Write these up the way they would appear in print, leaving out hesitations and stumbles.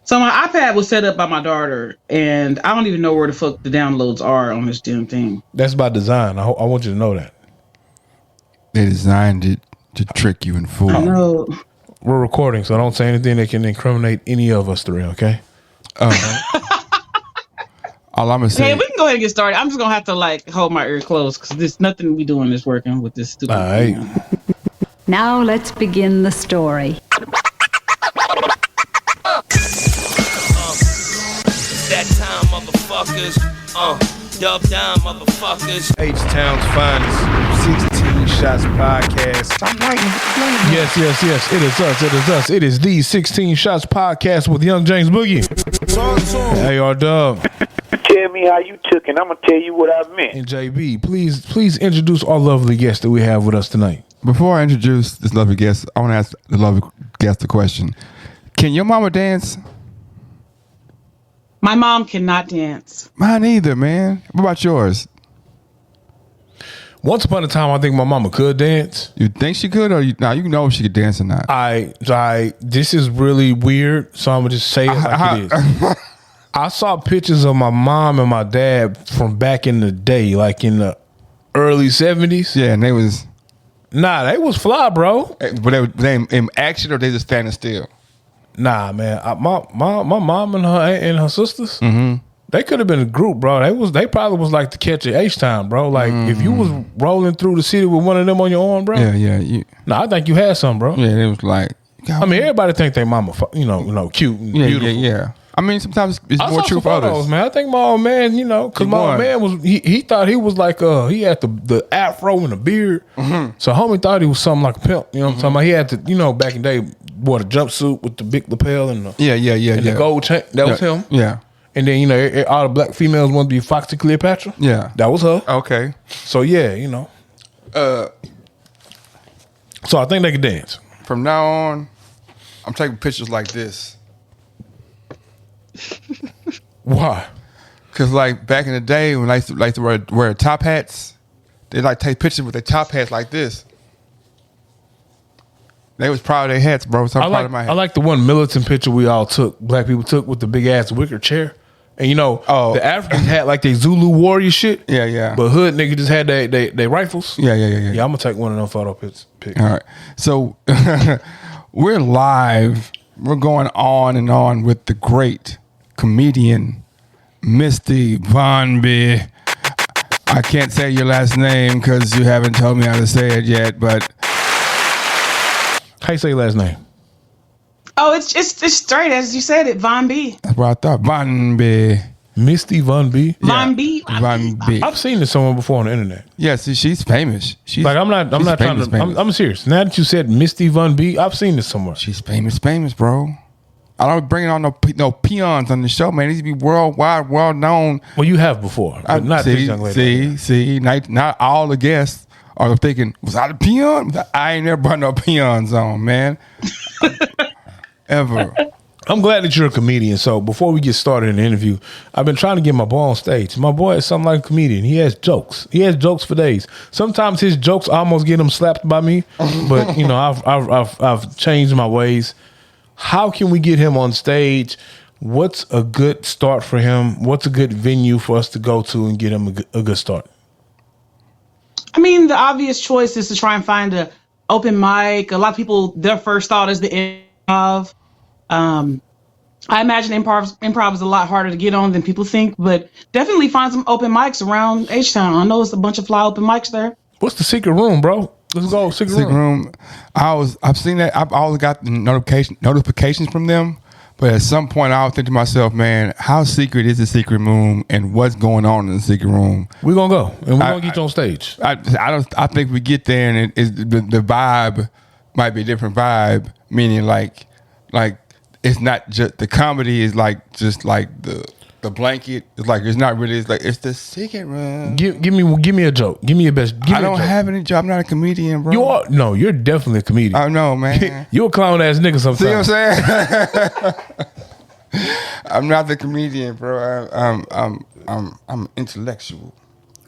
So my iPad was set up by my daughter, and I don't even know where the fuck the downloads are on this damn thing. That's by design. I want you to know that. They designed it to trick you and fool. I know. We're recording, so don't say anything that can incriminate any of us three, okay? All I'm gonna say. Hey, we can go ahead and get started. I'm just gonna have to like hold my ear closed because there's nothing we doing is working with this stupid. All right. thing. Now let's begin the story. That time, motherfuckers. Dub down, motherfuckers. H-Town's finest 16 Shots podcast. Yes. It is us. It is the 16 Shots podcast with Young James Boogie. Hey, R-Dub. Tell me how you took, and I'm gonna tell you what I meant. And JB, please introduce our lovely guest that we have with us tonight. Before I introduce this lovely guest, I want to ask the lovely guest a question. Can your mama dance? My mom cannot dance. Mine either, man. What about yours? Once upon a time, I think my mama could dance. You think she could, or you know if she could dance or not? This is really weird, so I'm gonna just say it like it is. I saw pictures of my mom and my dad from back in the day, like in the early 70s. Yeah, and they was fly, bro. But they in action, or they just standing still? Nah, man. My mom and her sisters, they could have been a group, bro. They probably was like the catch at H-Town, bro. Like if you was rolling through the city with one of them on your arm, bro. Yeah. Nah, I think you had some, bro. Yeah, it was like. I mean, everybody think they mama, cute and beautiful. Yeah. I mean, sometimes it's more true for others. Man, I think my old man, because my old man was he thought he was like he had the afro and the beard, so homie thought he was something like a pimp. You know what I'm talking about? He had to, back in the day, wore the jumpsuit with the big lapel and the the gold chain. That was him. Yeah. And then all the black females wanted to be Foxy Cleopatra. Yeah, that was her. Okay. So yeah, so I think they could dance. From now on, I'm taking pictures like this. Why? Because like back in the day when I used to wear top hats, they like take pictures with their top hats like this. They was proud of their hats, bro. So I'm proud of my hat. I like the one militant picture we all took, black people took, with the big ass wicker chair. And the Africans had like they Zulu warrior shit. Yeah. But hood nigga just had they rifles. Yeah. Yeah, I'm gonna take one of them photo pics. All right. So we're live. We're going on and on with the great comedian Misty Von B. I can't say your last name because you haven't told me how to say it yet, but how you say your last name? Oh, it's straight as you said it, Von B. That's what I thought. Von B. Misty Von B. Von B. Von B. I've seen this somewhere before on the internet. Yeah, see, she's famous. She's like I'm not trying to. I'm serious. Now that you said Misty Von B, I've seen this somewhere. She's famous, bro. I don't bring on no peons on the show, man. It needs to be worldwide, well known. Well, you have before, but not this young lady. See, not all the guests are thinking, was I the peon? I ain't never brought no peons on, man. Ever. I'm glad that you're a comedian. So before we get started in the interview, I've been trying to get my boy on stage. My boy is something like a comedian. He has jokes. He has jokes for days. Sometimes his jokes almost get him slapped by me, but I've changed my ways. How can we get him on stage? What's a good start for him? What's a good venue for us to go to and get him a good start? I mean, the obvious choice is to try and find an open mic. A lot of people, their first thought is the improv. I imagine improv is a lot harder to get on than people think, but definitely find some open mics around H-Town. I know it's a bunch of fly open mics there. What's the secret room, bro? Let's go secret room. I've seen that. I've always got the notifications from them, but at some point I would think to myself, man, how secret is the secret room and what's going on in the secret room? We're gonna go and we're gonna get you on stage. I think we get there and the vibe might be a different vibe, meaning like it's not just the comedy is like just like the blanket. It's like it's not really. It's like it's the secret room. Give me a joke. Give me your best. I don't have any joke. I'm not a comedian, bro. You are. No, you're definitely a comedian. I know, man. You a clown ass nigga sometimes. See what I'm saying? I'm not the comedian, bro. I'm intellectual.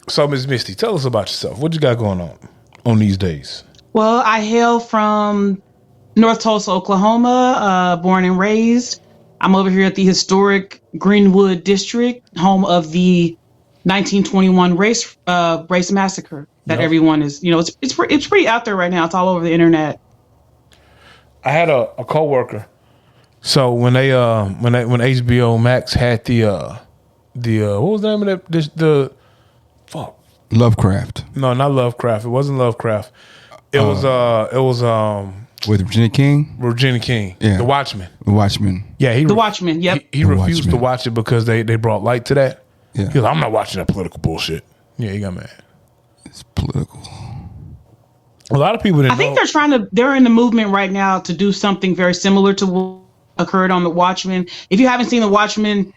So, Ms. Misty, tell us about yourself. What you got going on these days? Well, I hail from North Tulsa, Oklahoma, born and raised. I'm over here at the historic Greenwood District, home of the 1921 race massacre that Yep. everyone is, it's pretty out there right now. It's all over the internet. I had a coworker. So when when HBO Max had the what was the name of the fuck? Lovecraft No, not Lovecraft. It wasn't Lovecraft. It was with Virginia King. Virginia King. Yeah. The Watchmen. The Watchmen. Yeah, The Watchmen. Yep. He The refused Watchmen. to watch it because they brought light to that. Yeah. He was like, I'm not watching that political bullshit. Yeah, he got mad. It's political. A lot of people didn't I think know. they're in the movement right now to do something very similar to what occurred on The Watchmen. If you haven't seen The Watchmen,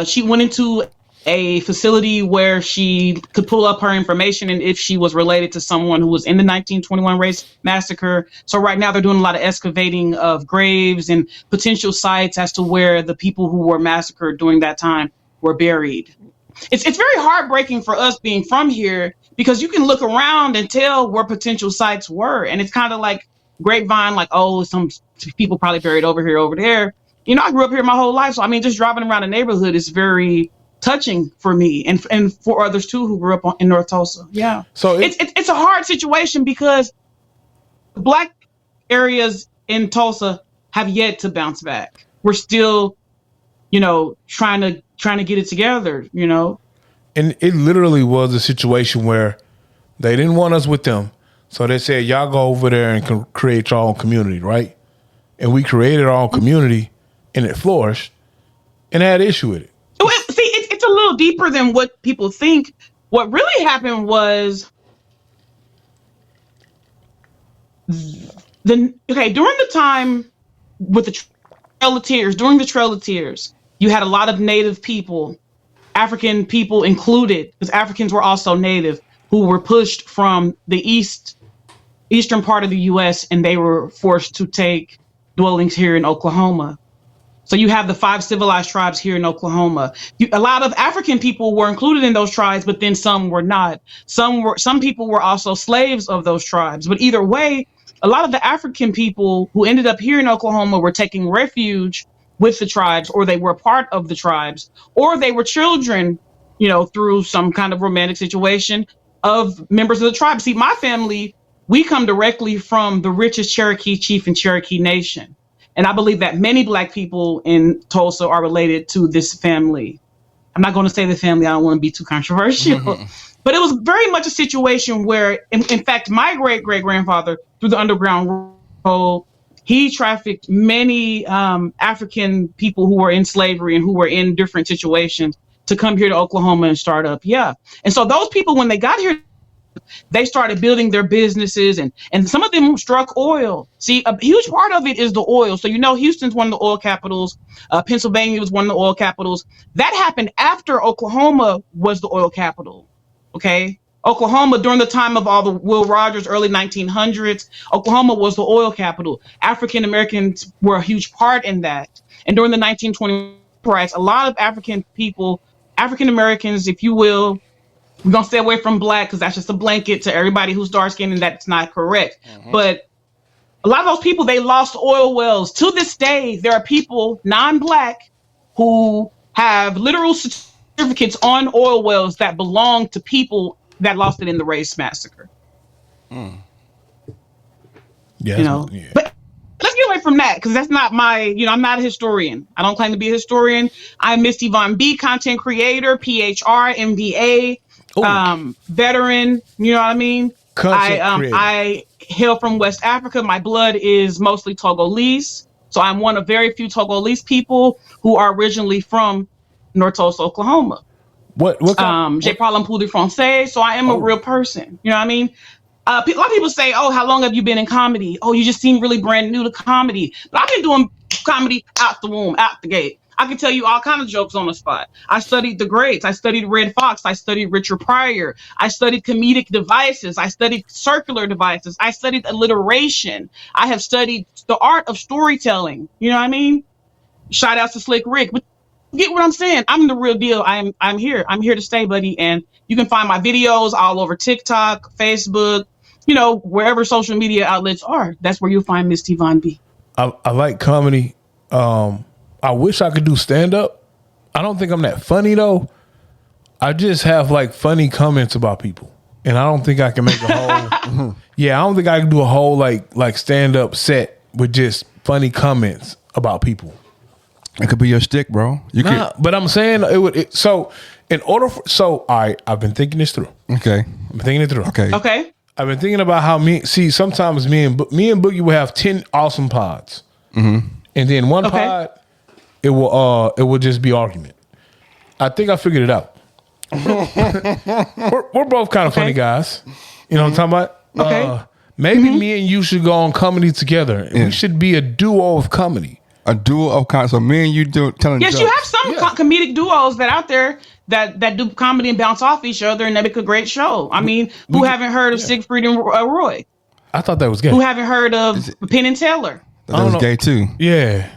she went into a facility where she could pull up her information and if she was related to someone who was in the 1921 race massacre. So right now they're doing a lot of excavating of graves and potential sites as to where the people who were massacred during that time were buried. It's very heartbreaking for us being from here because you can look around and tell where potential sites were. And it's kind of like grapevine, like, oh, some people probably buried over here, over there. I grew up here my whole life. So, I mean, just driving around the neighborhood is very touching for me and for others, too, who grew up in North Tulsa. Yeah. So it's a hard situation because Black areas in Tulsa have yet to bounce back. We're still, trying to get it together, And it literally was a situation where they didn't want us with them. So they said, y'all go over there and create your own community, right? And we created our own community and it flourished and had issue with it. See, it's a little deeper than what people think. What really happened was during the time with the Trail of Tears, during the Trail of Tears, you had a lot of Native people, African people included, because Africans were also Native, who were pushed from the eastern part of the U.S. and they were forced to take dwellings here in Oklahoma. So you have the 5 civilized tribes here in Oklahoma. A lot of African people were included in those tribes, but then some were not. Some people were also slaves of those tribes. But either way, a lot of the African people who ended up here in Oklahoma were taking refuge with the tribes, or they were part of the tribes, or they were children, through some kind of romantic situation of members of the tribe. See, my family, we come directly from the richest Cherokee chief in Cherokee Nation. And I believe that many Black people in Tulsa are related to this family. I'm not going to say the family. I don't want to be too controversial. But it was very much a situation where, in fact, my great-great-grandfather, through the Underground Railroad, he trafficked many African people who were in slavery and who were in different situations to come here to Oklahoma and start up. Yeah. And so those people, when they got here, they started building their businesses and some of them struck oil. See, a huge part of it is the oil. So, Houston's one of the oil capitals. Pennsylvania was one of the oil capitals. That happened after Oklahoma was the oil capital. Okay. Oklahoma, during the time of all the Will Rogers, early 1900s, Oklahoma was the oil capital. African Americans were a huge part in that. And during the 1920s, riots, a lot of African people, African Americans, if you will, we're going to stay away from Black because that's just a blanket to everybody who's dark skinned and that's not correct. But a lot of those people, they lost oil wells. To this day, there are people, non-Black, who have literal certificates on oil wells that belong to people that lost it in the race massacre. Yeah. But let's get away from that because that's not my, I'm not a historian. I don't claim to be a historian. I'm Misty Von B, content creator, PHR, MBA. Veteran, you know what I mean? I hail from West Africa. My blood is mostly Togolese. So I'm one of very few Togolese people who are originally from North Tulsa, Oklahoma. What Je parle un peu de français. So I am a real person. You know what I mean? A lot of people say, oh, how long have you been in comedy? Oh, you just seem really brand new to comedy. But I've been doing comedy out the womb, out the gate. I can tell you all kinds of jokes on the spot. I studied the greats. I studied Red Fox. I studied Richard Pryor. I studied comedic devices. I studied circular devices. I studied alliteration. I have studied the art of storytelling. You know what I mean? Shout out to Slick Rick. But you get what I'm saying? I'm the real deal. I'm here. I'm here to stay, buddy. And you can find my videos all over TikTok, Facebook, wherever social media outlets are. That's where you'll find Misty Von B. I like comedy. I wish I could do stand up. I don't think I'm that funny though. I just have like funny comments about people, and I don't think I can make a whole. Yeah, I don't think I can do a whole like stand up set with just funny comments about people. It could be your stick, bro. You could. But I'm saying it would. So in order for all right, I've been thinking this through. Okay. I'm thinking it through. Okay. Okay. I've been thinking about how sometimes me and Boogie will have 10 awesome pods, and then one pod it will just be argument. I think I figured it out. we're both kind of funny guys. You know what I'm talking about? Okay. Maybe me and you should go on comedy together. And we should be a duo of comedy. A duo of comedy. So me and you telling Yes, jokes. you have some comedic duos that out there that do comedy and bounce off each other, and they make a great show. I mean, who haven't heard of Siegfried and Roy? I thought that was gay. Who haven't heard of Penn and Teller? That was gay too. Yeah.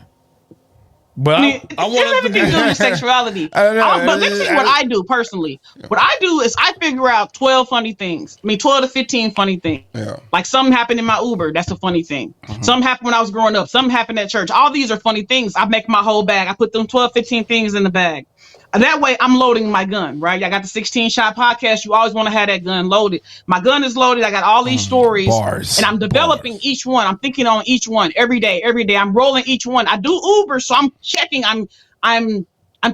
But I mean, I it's want us to everything be to do with sexuality. I know. But let me tell you what I do personally. What I do is I figure out 12 funny things. I mean, 12 to 15 funny things. Yeah. Like something happened in my Uber. That's a funny thing. Something happened when I was growing up. Something happened at church. All these are funny things. I make my whole bag. I put them 12, 15 things in the bag. And that way I'm loading my gun, right? I got the 16 shot podcast. You always want to have that gun loaded. My gun is loaded. I got all these stories and I'm developing each one. I'm thinking on each one every day. I'm rolling each one. I do Uber. So I'm checking. I'm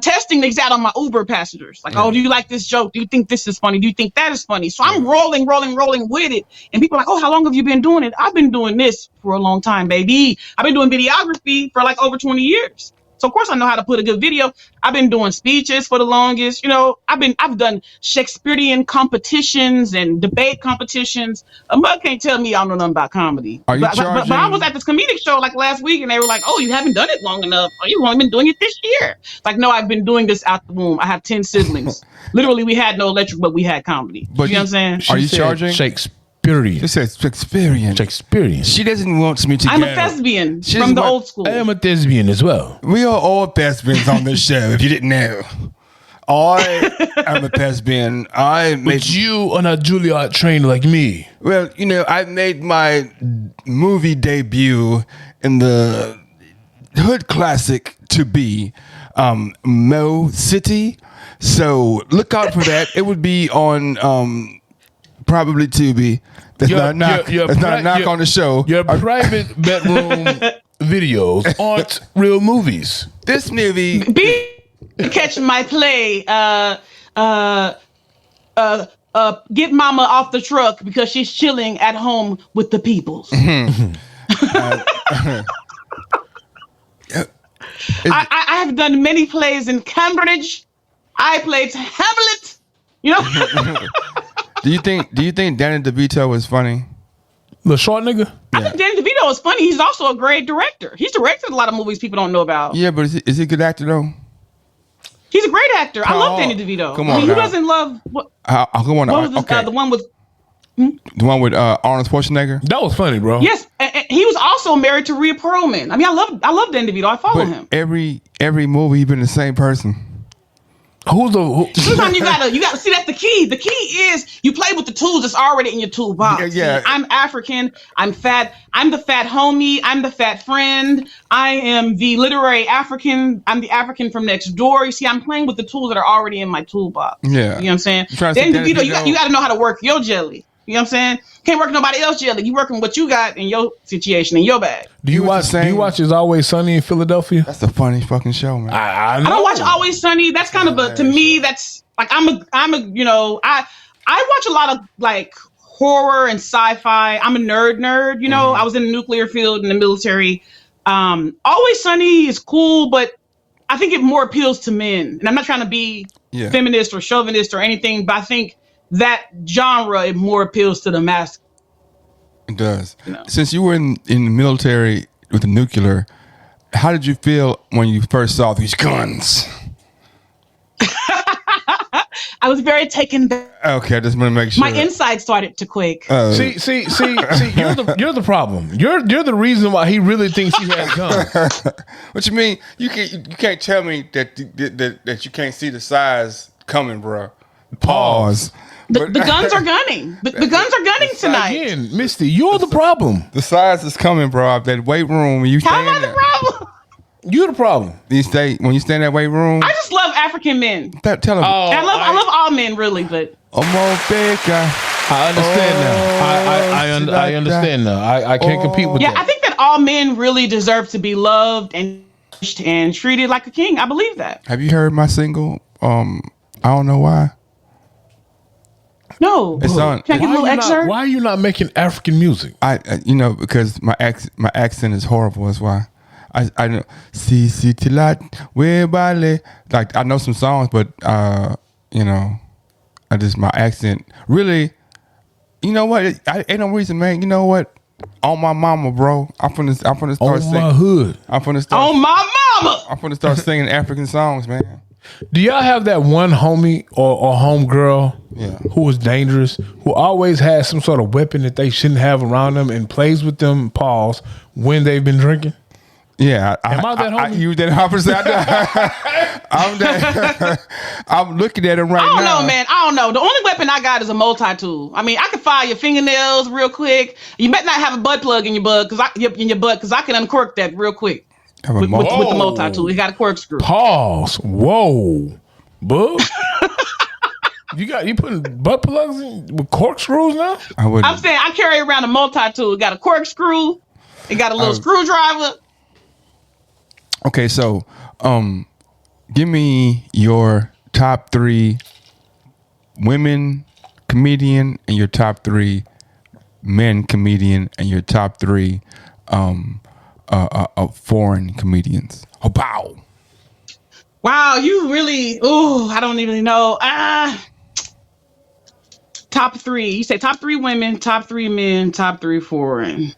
testing things out on my Uber passengers. Like, oh, do you like this joke? Do you think this is funny? Do you think that is funny? So I'm rolling with it. And people are like, oh, how long have you been doing it? I've been doing this for a long time, baby. I've been doing videography for like over 20 years. So of course I know how to put a good video. I've been doing speeches for the longest. You know, I've done Shakespearean competitions and debate competitions. A mug can't tell me I don't know nothing about comedy. Are you but I was at this comedic show like last week, and they were like, "Oh, you haven't done it long enough. Oh, you've only been doing it this year." Like, no, I've been doing this out the womb. I have 10 siblings. Literally, we had no electric, but we had comedy. But you know what I'm saying? Are you charging? Shakespearean? It says Shakespearean. Shakespearean. She doesn't want me to. I'm a thespian from the old school. I am a thespian as well. We are all thespians on this show. If you didn't know, I am a thespian. But you are not Juilliard trained like me. Well, you know, I made my movie debut in the hood classic to be Mo City. So look out for that. It would be on probably Tubi. That's not a knock on the show. Your private bedroom videos aren't real movies. This movie. Be catching my play. Get mama off the truck because she's chilling at home with the peoples. I have done many plays in Cambridge. I played Hamlet. You know. Do you think Danny DeVito is funny? The short nigga? I think Danny DeVito is funny. He's also a great director. He's directed a lot of movies people don't know about. Yeah, but is he a good actor though? He's a great actor. I love Danny DeVito. Come on, who doesn't love what? Come on, What was this, the one with? The one with Arnold Schwarzenegger. That was funny, bro. Yes, and he was also married to Rhea Perlman. I mean, I love Danny DeVito. I follow him. Every movie, he's been the same person. Sometimes you gotta see, that's the key. The key is you play with the tools that's already in your toolbox. Yeah. See, I'm African. I'm fat. I'm the fat homie. I'm the fat friend. I am the literary African. I'm the African from next door. You see, I'm playing with the tools that are already in my toolbox. Yeah. You know what I'm saying? Then DeVito, you got to know how to work your jelly. You know what I'm saying? Can't work nobody else's jelly. You working what you got in your situation, in your bag. Do you watch It's Always Sunny in Philadelphia? That's a funny fucking show, man. I don't watch Always Sunny. That's kind of to me, that's like, I'm a, you know, I watch a lot of like horror and sci-fi. I'm a nerd, you know. I was in the nuclear field in the military. Always Sunny is cool, but I think it more appeals to men. And I'm not trying to be feminist or chauvinist or anything, but I think that genre, it more appeals to the masculine. It does. You know? Since you were in the military with the nuclear, how did you feel when you first saw these guns? I was very taken back. Okay, I just want to make sure. My inside started to quake. See, you're the problem. You're the reason why he really thinks he has guns. What you mean? You can't tell me that you can't see the size coming, bro. Pause. The guns are gunning. The guns are gunning tonight. Again, Misty, you're the problem. The size is coming, bro. That weight room, you How am I stand the there. problem? You the problem. You stay when you stay in that weight room. I just love African men. Tell them. Oh, And I love all men, really, but I understand now. I understand now. I can't compete with yeah, that. I think that all men really deserve to be loved and treated like a king. I believe that. Have you heard my single? I don't know why. No, It's on. can I get a little excerpt? Why are you not making African music? I because my accent is horrible. That's why. I know si tilat we bale, like I know some songs, but I just my accent really. You know what? Ain't no reason, man. You know what? On my mama, bro. I'm finna start On singing. my hood. I'm finna start. On my mama. I'm finna start singing African songs, man. Do y'all have that one homie or homegirl who was dangerous, who always has some sort of weapon that they shouldn't have around them and plays with them, pause, when they've been drinking? Yeah, Am I that I homie? use that opposite. I'm looking at him right now. I don't know, man. I don't know. The only weapon I got is a multi-tool. I mean, I can file your fingernails real quick. You better not have a butt plug in your butt because I can uncork that real quick Have a with the Oh. multi-tool. You got a corkscrew. Pause. Whoa. Bug? you putting butt plugs in with corkscrews now? I wouldn't. I'm saying I carry around a multi-tool. It got a corkscrew. It got a little screwdriver. Okay, so give me your top 3 women comedian and your top 3 men comedian and your top 3 foreign comedians. Oh, pow. Wow, you really, I don't even know. Top 3. You say top 3 women, top 3 men, top 3 foreign.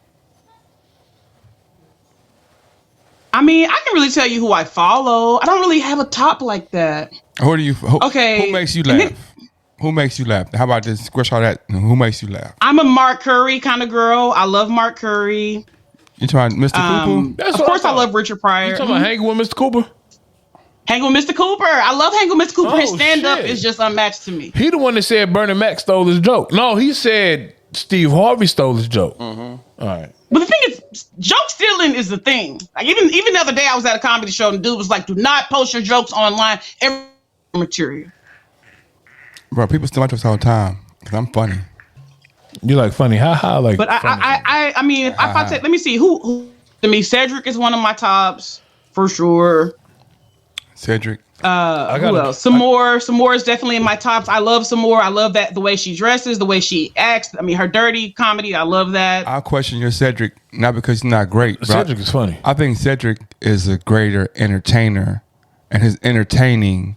I mean, I can really tell you who I follow. I don't really have a top like that. Who do you? Okay. Who makes you laugh? Who makes you laugh? How about this? Squish all that. Who makes you laugh? I'm a Mark Curry kind of girl. I love Mark Curry. You talking Mr. Cooper? That's Of what course, I thought. love Richard Pryor. You talking about hanging with Mr. Cooper? Hang with Mr. Cooper. I love hanging with Mr. Cooper. His Oh, stand-up shit. is just unmatched to me. He the one that said Bernie Mac stole his joke. No, he said Steve Harvey stole his joke. Mm-hmm. All right. But the thing is, joke stealing is the thing. Like even the other day, I was at a comedy show and the dude was like, "Do not post your jokes online. Every material." Bro, people steal my jokes all the time because I'm funny. You like funny, haha, like. But funny. I mean, if I take, let me see who to me, Cedric is one of my tops for sure. Cedric. Who else? Some more is definitely in my tops. I love some more. I love that the way she dresses, the way she acts. I mean, her dirty comedy. I love that. I'll question your Cedric, not because he's not great. But Cedric is funny. I think Cedric is a greater entertainer, and his entertaining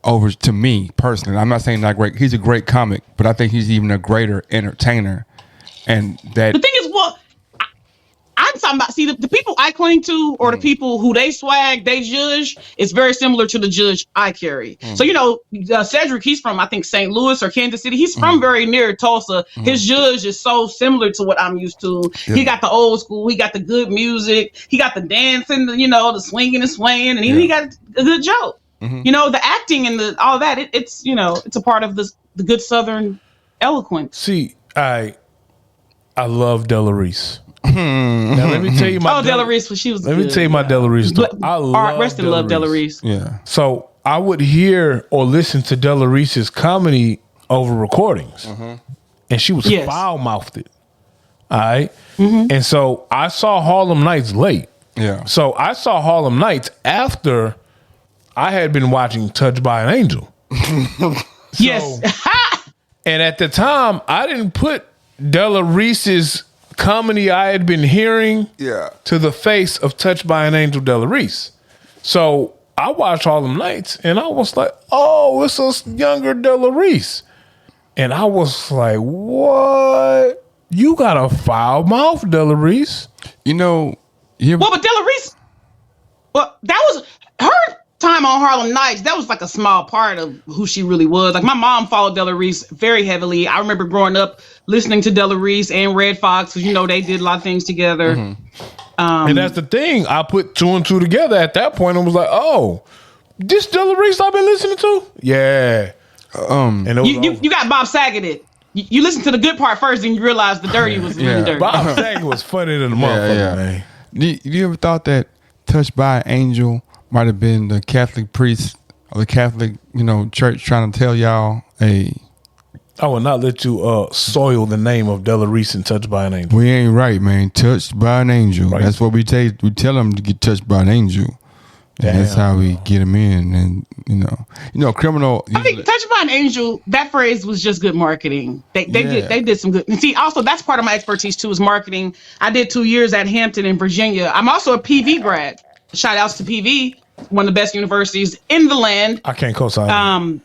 over to me personally. I'm not saying not great. He's a great comic, but I think he's even a greater entertainer. And that The thing is, well, I'm talking about, see, the people I cling to or the people who they swag, they judge, it's very similar to the judge I carry. So, Cedric, he's from, I think, St. Louis or Kansas City. He's from very near Tulsa. His judge is so similar to what I'm used to. Yeah. He got the old school. He got the good music. He got the dancing, the swinging and swaying. And he got a good joke. The acting and all that, it's a part of the good Southern eloquence. See, I love Della Reese. Now let me tell you my. Della Reese, she was. Let me tell you my Della Reese. I love rest in love, Della Reese. yeah. So I would hear or listen to Della Reese's comedy over recordings, and she was Yes. foul mouthed. All right, and so I saw Harlem Nights late. Yeah. So I saw Harlem Nights after I had been watching Touched by an Angel. Yes. And at the time, I didn't put Della Reese's comedy I had been hearing to the face of Touched by an Angel Della Reese. So I watched Harlem Nights and I was like, oh, it's a younger Della Reese. And I was like, what? You got a foul mouth, Della Reese. Well, but Della Reese, that was her time on Harlem Nights. That was like a small part of who she really was. Like my mom followed Della Reese very heavily. I remember growing up listening to Della Reese and Red Fox because they did a lot of things together. And that's the thing. I put 2 and 2 together at that point and was like, oh, this Della Reese I've been listening to? Yeah. And it was You got Bob Saget it. You listen to the good part first, and you realize the dirty was really dirty. Bob Saget was funny than the motherfucker, man. You ever thought that touched by an angel might have been the Catholic priest or the Catholic, church trying to tell y'all, hey, I will not let you soil the name of Della Reese and Touched by an Angel. we ain't right, man. Touched by an angel. Right. That's what we take. We tell them to get touched by an angel. And that's how we get them in. And criminal. I think "Touched by an Angel," that phrase was just good marketing. They did some good. And see, also that's part of my expertise too is marketing. I did 2 years at Hampton in Virginia. I'm also a PV grad. Shout outs to PV, one of the best universities in the land. I can't co-sign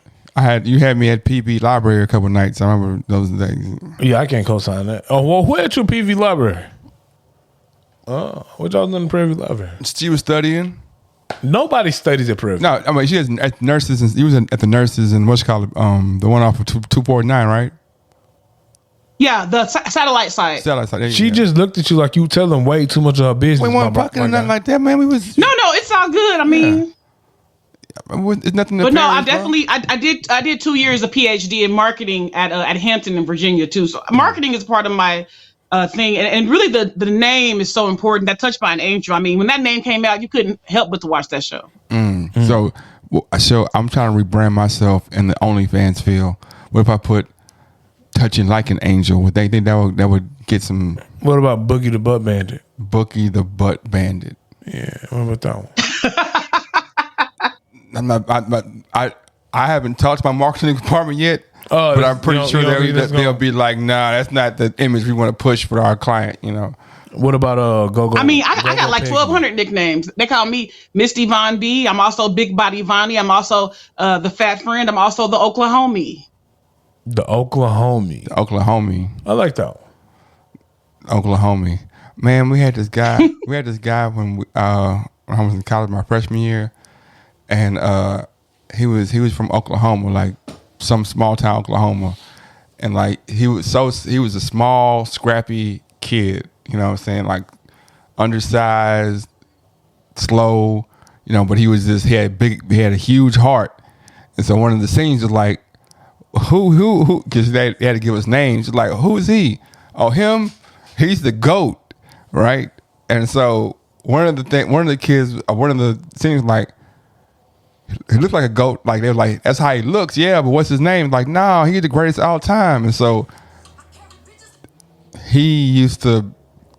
You had me at PV Library a couple nights. I remember those days. Yeah, I can't co-sign that. Oh, well, where at your PV library? What y'all doing in the PV library? She was studying. Nobody studies at Privy. No, I mean she was at nurses. And he was at the nurses and what's called the one off of 249, right? Yeah, the satellite site. Satellite side. She just looked at you like you telling way too much of her business. We weren't fucking or nothing like that, man. We was No, it's all good. I mean, it's nothing. but no, I definitely I did 2 years of PhD in marketing at Hampton in Virginia too. So marketing is part of my thing, and really the name is so important. That Touched by an Angel. I mean, when that name came out, you couldn't help but to watch that show. So I'm trying to rebrand myself in the OnlyFans field. What if I put touching like an angel? Would they think that would get some? What about Boogie the Butt Bandit? Boogie the Butt Bandit. Yeah, what about that one? I haven't talked to my marketing department yet. But I'm pretty sure they'll be like, nah, that's not the image we want to push for our client, What about Go-Go? I mean, I got like 1,200 nicknames. They call me Misty Von B. I'm also Big Body Vonnie. I'm also the Fat Friend. I'm also the Oklahoma. The Oklahoma. I like that one. Oklahoma. Man, we had this guy. When I was in college my freshman year, and he was from Oklahoma, like some small town Oklahoma, and like he was a small, scrappy kid, you know what I'm saying, like undersized, slow, but he had a huge heart. And so one of the scenes was like, who because they had to give us names, like, who is he? Oh, him, he's the GOAT, right? And so one of the scenes like, he looked like a goat. Like they were like, that's how he looks. Yeah, but what's his name? Like, no, he's the greatest of all time. And so he used to,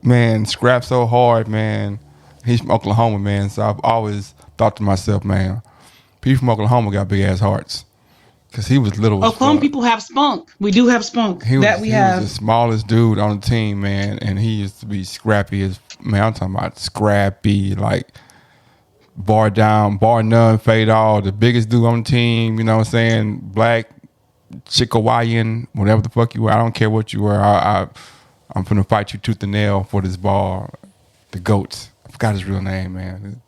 man, scrap so hard, man. He's from Oklahoma, man. So I've always thought to myself, man, people from Oklahoma got big ass hearts. Because he was little. Oklahoma people have spunk. We do have spunk. He was the smallest dude on the team, man. And he used to be scrappy as, man, I'm talking about scrappy, like, bar down, bar none, fade all, the biggest dude on the team, you know what I'm saying? Black, Chickawaiian, whatever the fuck you were. I don't care what you were. I'm finna fight you tooth and nail for this ball. The GOAT. I forgot his real name, man.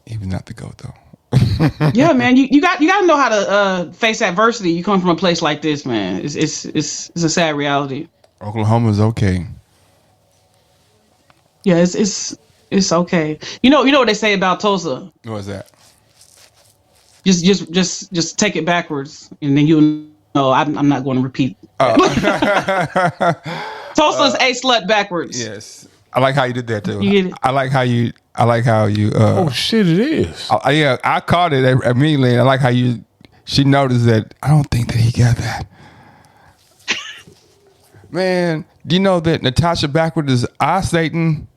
He was not the GOAT though. Yeah, man. You got to know how to face adversity. You come from a place like this, man. It's a sad reality. Oklahoma's okay. Yeah, it's okay. You know what they say about Tulsa? What was that? Just take it backwards, and then you'll know. I'm not going to repeat. Tulsa's a slut backwards. Yes, I like how you did that too. You get it? I like how you. Oh shit! It is. Yeah, I caught it immediately. I like how you. She noticed that. I don't think that he got that. Man, do you know that Natasha backwards is Satan?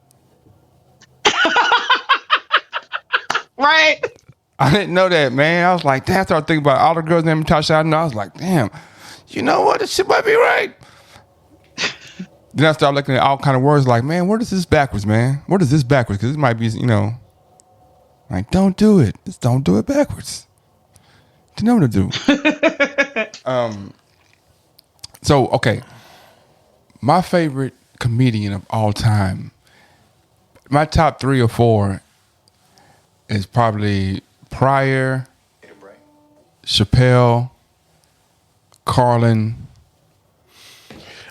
Right. I didn't know that, man. I was like, damn. I started thinking about all the girls named Natasha. I know. I was like, damn. You know what? This shit might be right. Then I started looking at all kind of words like, man, where does this backwards, man? Where does this backwards? Because this might be, like, don't do it. Just don't do it backwards. You know what to do. So, okay. My favorite comedian of all time, my top 3 or 4 is probably Pryor, Chappelle, Carlin.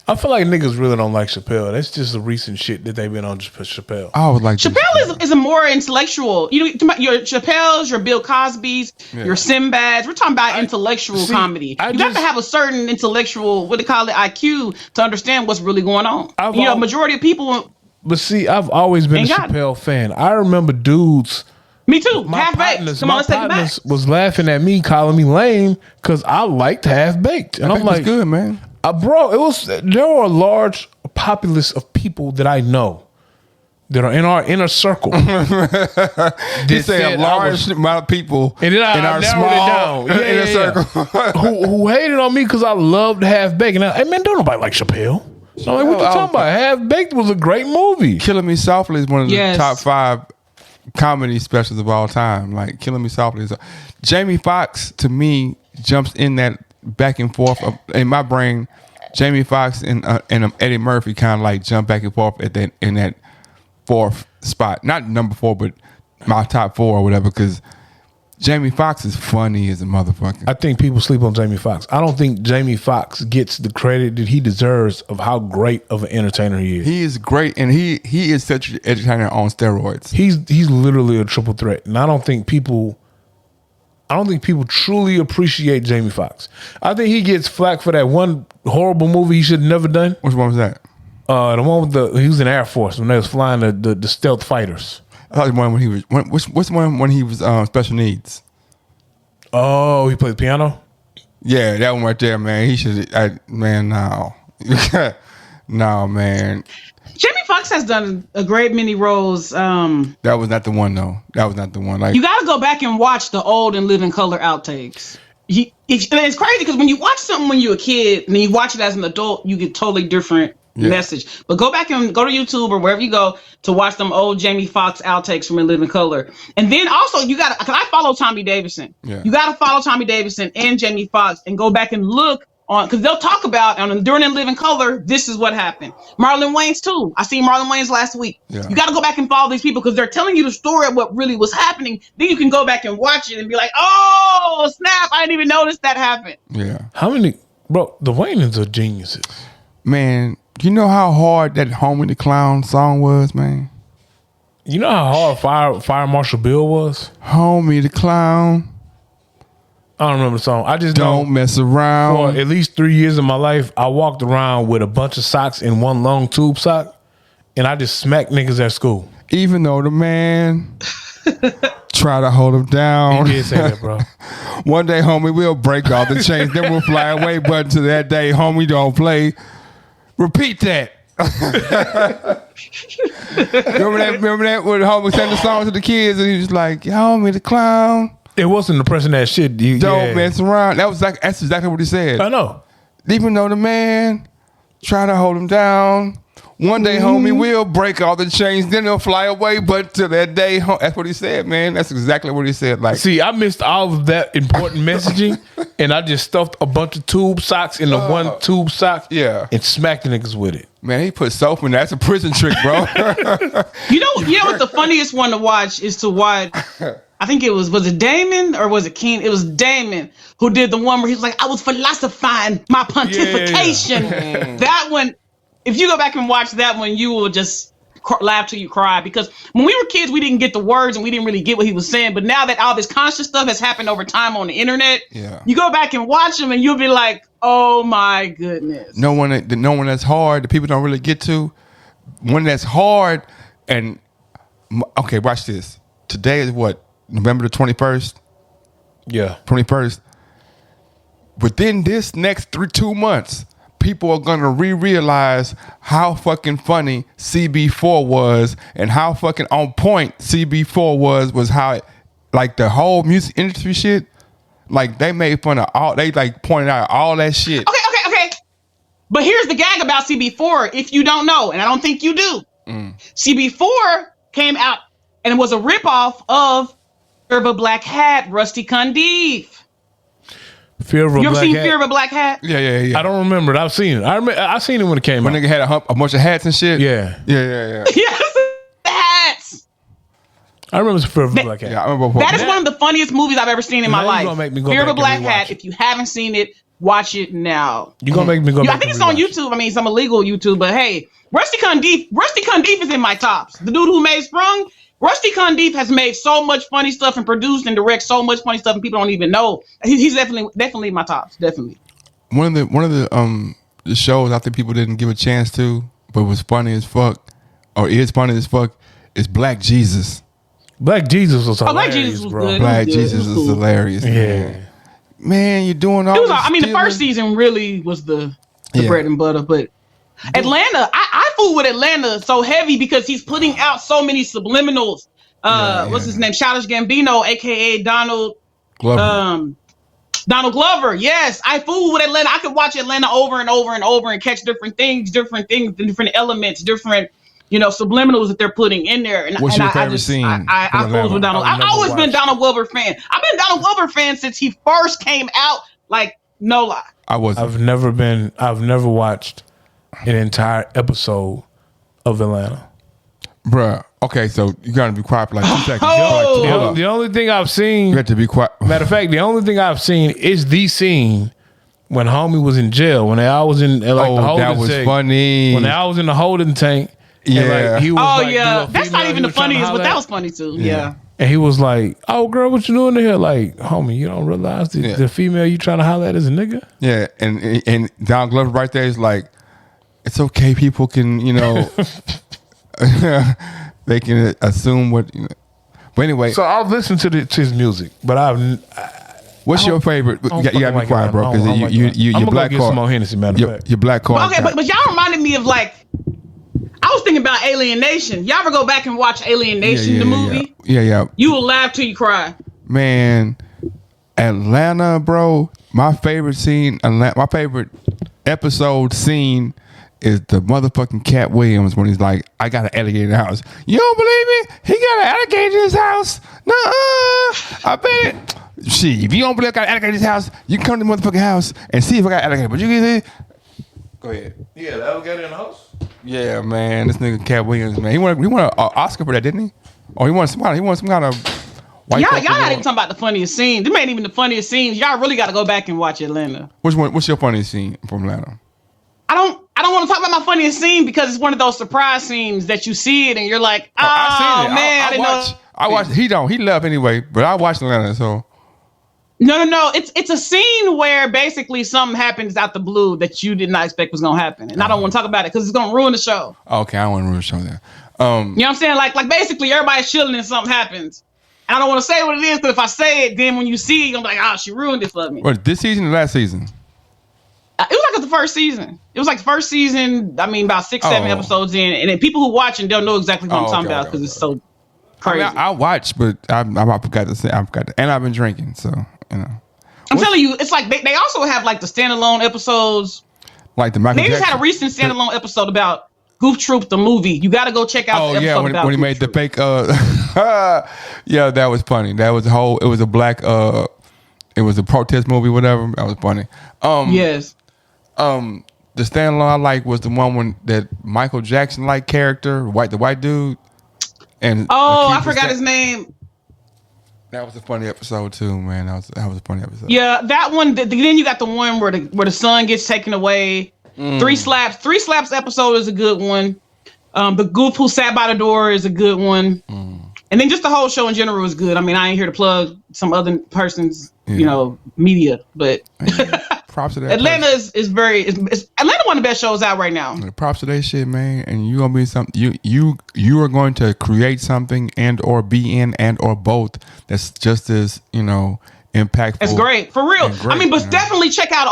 I feel like niggas really don't like Chappelle. That's just the recent shit that they've been on just for Chappelle. I would like Chappelle is a more intellectual. Your Chappelle's, your Bill Cosby's, your Sinbad's. We're talking about intellectual comedy. You got to have a certain intellectual, what they call it, IQ, to understand what's really going on. Majority of people But see, I've always been Ain't a got it. Chappelle fan. I remember dudes. Me too. My Half baked. partners, Come on, let's take it back. was laughing at me, calling me lame because I liked Half Baked, and I'm like, good, man. bro, there were a large populace of people that I know that are in our inner circle. You say a large amount of people and then in our small inner circle who hated on me because I loved Half Baked. And hey man, don't nobody like Chappelle. So I'm like, what you talking about? Half Baked was a great movie. Killing Me Softly is one of the Yes. top 5 comedy specials of all time. Like Killing Me Softly is Jamie Foxx to me jumps in that back and forth in my brain. Jamie Foxx and Eddie Murphy kind of like jump back and forth in that 4th spot, not number 4, but my top 4 or whatever. Because Jamie Foxx is funny as a motherfucker. I think people sleep on Jamie Foxx. I don't think Jamie Foxx gets the credit that he deserves of how great of an entertainer he is. He is great, and he is such an entertainer on steroids. He's literally a triple threat, and I don't think people truly appreciate Jamie Foxx. I think he gets flack for that one horrible movie he should have never done. Which one was that? The one with he was in Air Force when they was flying the stealth fighters. I thought the one when he was what's the one when he was special needs? Oh, he played the piano? Yeah, that one right there, man. He should man, no. No, man. Jamie Foxx has done a great many roles. That was not the one though. That was not the one. Like You got to go back and watch the old and living color outtakes. It's crazy because when you watch something when you're a kid and then you watch it as an adult, you get totally different message. But go back and go to YouTube or wherever you go to watch them old Jamie Foxx outtakes from In Living Color. And then also you got to, because I follow Tommy Davidson. Yeah. You got to follow Tommy Davidson and Jamie Foxx and go back and look on, because they'll talk about during In Living Color, this is what happened. Marlon Wayans too. I seen Marlon Wayans last week. Yeah. You got to go back and follow these people because they're telling you the story of what really was happening. Then you can go back and watch it and be like, oh snap, I didn't even notice that happened. yeah. How many, bro? The Wayans are geniuses. Man, you know how hard that Homie the Clown song was, man? You know how hard Fire Marshal Bill was? Homie the Clown, I don't remember the song. I just don't know mess for around. at least 3 years of my life, I walked around with a bunch of socks and one long tube sock, and I just smacked niggas at school. Even though the man try to hold him down. He did say that, bro. One day, homie, we'll break all the chains. Then we'll fly away. But to that day, homie, don't play. Repeat that. Remember that when homie sang the song to the kids and he was like, homie the clown, It wasn't depressing that shit. don't mess around. That's exactly what he said. I know. Even though the man try to hold him down, one day, homie, will break all the chains. Then he'll fly away. But to that day, that's what he said, man. That's exactly what he said. Like, See, I missed all of that important messaging, and I just stuffed a bunch of tube socks in the one tube sock, Yeah. and smacked the niggas with it. man, he put soap in there. That's a prison trick, bro. You know what the funniest one to watch is to watch. I think it was it Damon or was it King? It was Damon who did the one where he was like, I was philosophizing my pontification. That one, if you go back and watch that one, you will just laugh till you cry, because when we were kids, we didn't get the words and we didn't really get what he was saying. But now that all this conscious stuff has happened over time on the internet, you go back and watch them and you'll be like, oh my goodness. No one that's hard, the people don't really get to. One that's hard, and okay, watch this. Today is what? November the 21st? Yeah. 21st. Within this next 2 months, people are gonna realize how fucking funny CB4 was and how fucking on point CB4 was how it, like the whole music industry shit, like they made fun of all, they like pointed out all that shit. Okay. But here's the gag about CB4, if you don't know, and I don't think you do. CB4 came out and it was a ripoff of Fear of a Black Hat, Rusty Cundiff. Fear of a You ever Black seen Hat? Fear of a Black Hat? Yeah. I don't remember it. I've seen it. I seen it when it came When out. nigga had a bunch of hats and shit. Yeah. Yeah. Yes, the hats. I remember Fear of a Black Hat. Yeah, I remember. That is one of the funniest movies I've ever seen in my Now you life. gonna make me go Fear of a back Black and rewatch Hat. it. If you haven't seen it, watch it now. You gonna make me go I back think and it's on rewatch it. YouTube. I mean, some illegal YouTube, but hey, Rusty Cundiff is in my tops. The dude who made Sprung, Rusty Cundiff has made so much funny stuff and produced and direct so much funny stuff, and people don't even know. He's definitely in my tops. Definitely. One of the shows I think people didn't give a chance to, but was funny as fuck, or is funny as fuck, is Black Jesus. Black Jesus was hilarious, Black Jesus was bro. good. Black Yeah, Jesus it was is cool. hilarious. Yeah. Man, you're doing all It was. this I mean, the stealing. first season really was the Yeah. bread and butter, but Atlanta, I fool with Atlanta so heavy because he's putting out so many subliminals. What's his name? Childish Gambino, aka Donald Glover. Donald Glover. Yes, I fool with Atlanta. I could watch Atlanta over and over and over and catch different things, different elements, different subliminals that they're putting in there. And What's and your I favorite just, scene I from fool with Atlanta? Donald. I've I've never always been watched Donald Glover fan. I've been Donald Glover fan since he first came out. Like, no lie. I wasn't. I've never watched an entire episode of Atlanta. Bruh. Okay, so you gotta be quiet for like 2 seconds. Oh! Hold up. The only thing I've seen, You have to be quiet. matter of fact, the only thing I've seen is the scene when homie was in jail, when I was in the holding that was tank. funny. When I was in the holding tank. And Yeah. he was Oh like, yeah, do a that's female not even he the was trying to funniest, but holler that at. was funny too. Yeah. And he was like, "Oh, girl, what you doing here?" Like, homie, you don't realize the female you trying to holler at is a nigga. Yeah, and Don Glover right there is like, it's okay. People can, they can assume what. But anyway, So I've listened to his music, but what's your favorite? You don't gotta fucking be like quiet, it, bro, man. I because don't like you it. your I'm gonna black go get card. some more Hennessy, matter of fact. Your black card. Okay, but y'all reminded me of like, I was thinking about Alien Nation. Y'all ever go back and watch Alien Nation, the movie? Yeah. You will laugh till you cry. Man, Atlanta, bro. My favorite scene, my favorite episode scene is the motherfucking Cat Williams when he's like, I got an alligator in the house. You don't believe me? He got an alligator in his house? Nuh-uh. I bet it. Shit, if you don't believe I got an alligator in his house, you can come to the motherfucking house and see if I got an alligator. But you get it? Go ahead. Yeah, the alligator in the house. Yeah, man. This nigga Cat Williams, man. He won an Oscar for that, didn't he? Or he won some kind of white Y'all folk not award. even talking about the funniest scenes. Them ain't even the funniest scenes. Y'all really got to go back and watch Atlanta. Which one? What's your funniest scene from Atlanta? I don't want to talk about my funniest scene because it's one of those surprise scenes that you see it and you're like, oh, I seen it. man, I didn't know. I watched. He don't. He left anyway. But I watched Atlanta. So No. It's a scene where basically something happens out the blue that you did not expect was gonna happen, and I don't want to talk about it because it's gonna ruin the show. okay, I don't want to really show that. You know what I'm saying? Like basically everybody's chilling and something happens. And I don't want to say what it is because if I say it, then when you see it, you're gonna be like, oh, she ruined it for me. What, this season or last season? It was like the first season. It was like the first season. I mean, about 6-7 episodes in, and then people who watching they'll know exactly what I'm talking about because it's so crazy. I watched, but I forgot to say. I forgot to, and I've been drinking, so I'm telling you, it's like they also have like the standalone episods. like the Michael They just Jackson. had a recent standalone episode about Goof Troop the movie. You got to go check out. Oh the yeah, episode about when he Goof made the Troop. fake. Yeah, that was funny. That was a whole. It was a black. It was a protest movie, whatever. That was funny. Yes. The standalone I like was the one when that Michael Jackson like character, the white dude. And Oh, I Lakeith forgot was his name. That was a funny episode too, man. That was a funny episode. Yeah, that one. Then you got the one where the son gets taken away. Three slaps episode is a good one. The goof who sat by the door is a good one. And then just the whole show in general is good. I mean, I ain't here to plug some other person's media, but Props to that. Atlanta is Atlanta one of the best shows out right now. Props to that shit, man. And you gonna be something. You are going to create something and or be in and or both. That's just as impactful. It's great for real. Great, I mean, but definitely check out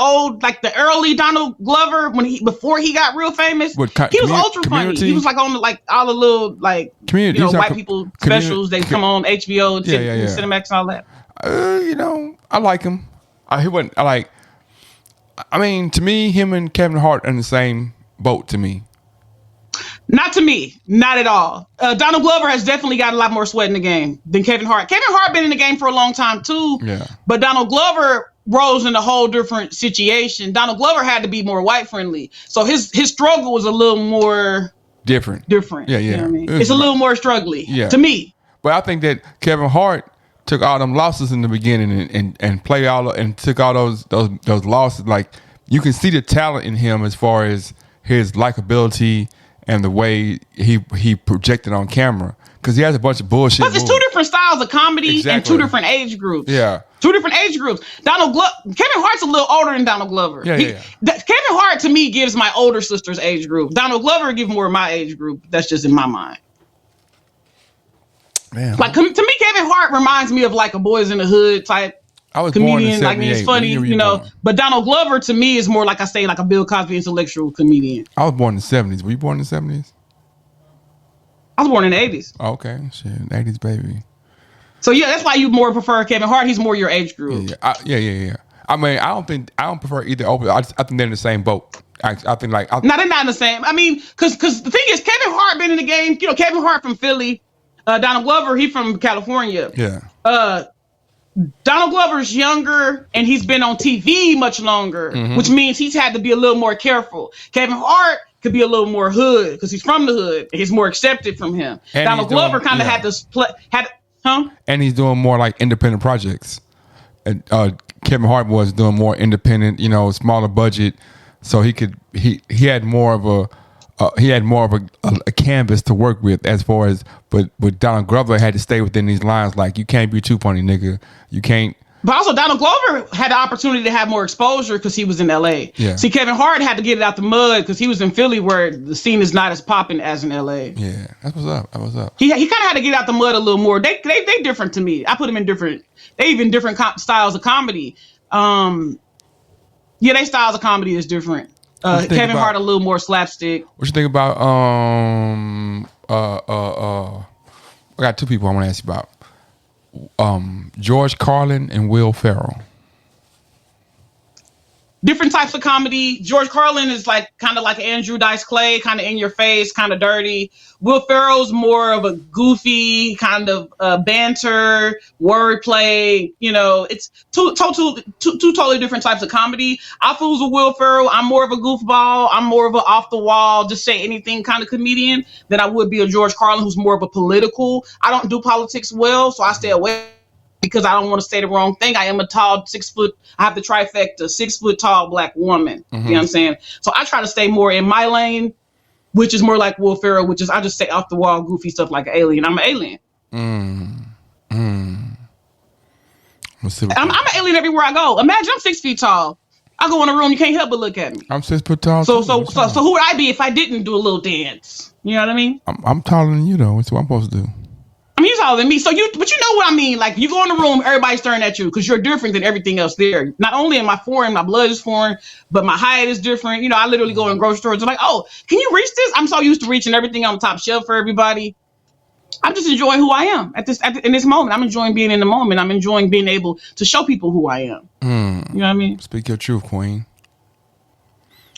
the early Donald Glover before he got real famous. What, he was ultra funny. Community? He was like on all the little Community. white people specials. They come on HBO, Cinemax, and all that. I like him. I mean, to me, him and Kevin Hart are in the same boat. To me, not to me, not at all. Donald Glover has definitely got a lot more sweat in the game than Kevin Hart. Kevin Hart been in the game for a long time too. Yeah. But Donald Glover rose in a whole different situation. Donald Glover had to be more white friendly, so his struggle was a little more different. Yeah. You know what I mean? It's a little more struggly. Yeah. To me. But I think that Kevin Hart took all them losses in the beginning and played and took all those losses. Like, you can see the talent in him as far as his likability and the way he projected on camera, because he has a bunch of bullshit. But it's two different styles of comedy and two different age groups. Yeah. Two different age groups. Kevin Hart's a little older than Donald Glover. Yeah. Kevin Hart to me gives my older sister's age group. Donald Glover gives more of my age group. That's just in my mind. Man. Like to me, Kevin Hart reminds me of like a Boys in the Hood type comedian. Like he's funny, you know. But Donald Glover to me is more like I say, like a Bill Cosby intellectual comedian. I was born in the 70s. Were you born in the 70s? I was born in the 80s. Okay, shit, 80s baby. So yeah, that's why you more prefer Kevin Hart. He's more your age group. Yeah. I mean, I don't prefer either. I think they're in the same boat. I think like no, they're not in the same. I mean, because the thing is, Kevin Hart been in the game. You know, Kevin Hart from Philly. Donald Glover, he from California. Yeah. Donald Glover's younger and he's been on TV much longer, which means he's had to be a little more careful. Kevin Hart could be a little more hood because he's from the hood. He's more accepted from him. And Donald Glover kind of had to split. And he's doing more like independent projects. And Kevin Hart was doing more independent, you know, smaller budget, so he had more of a canvas to work with as far as. But Donald Glover had to stay within these lines. Like, you can't be too funny, nigga. You can't. But also, Donald Glover had the opportunity to have more exposure because he was in L.A. Yeah. See, Kevin Hart had to get it out the mud because he was in Philly, where the scene is not as popping as in L.A. Yeah, that's what's up. He kind of had to get out the mud a little more. They different to me. I put them in different. They even different styles of comedy. They styles of comedy is different. Kevin Hart a little more slapstick. What you think about I got two people I want to ask you about. George Carlin and Will Ferrell. Different types of comedy. George Carlin is like kind of like Andrew Dice Clay, kind of in your face, kind of dirty. Will Ferrell's more of a goofy kind of banter, wordplay. You know, it's two totally different types of comedy. I fools with Will Ferrell. I'm more of a goofball. I'm more of an off the wall, just say anything kind of comedian than I would be a George Carlin, who's more of a political. I don't do politics well, so I stay away. Because I don't want to say the wrong thing. I am a tall 6 foot. I have the trifecta, 6 foot tall black woman. You know what I'm saying? So I try to stay more in my lane, which is more like Will Ferrell, which is I just say off the wall, goofy stuff like an alien. I'm an alien. I'm an alien everywhere I go. Imagine I'm 6 feet tall. I go in a room, you can't help but look at me. I'm 6 foot tall. So who would I be if I didn't do a little dance? You know what I mean? I'm taller than you though. That's what I'm supposed to do. I mean, you're taller than me. But you know what I mean? Like, you go in the room, everybody's staring at you because you're different than everything else there. Not only am I foreign, my blood is foreign, but my height is different. You know, I literally go in grocery stores. I'm like, oh, can you reach this? I'm so used to reaching everything on the top shelf for everybody. I'm just enjoying who I am in this moment. I'm enjoying being in the moment. I'm enjoying being able to show people who I am. You know what I mean? Speak your truth, Queen.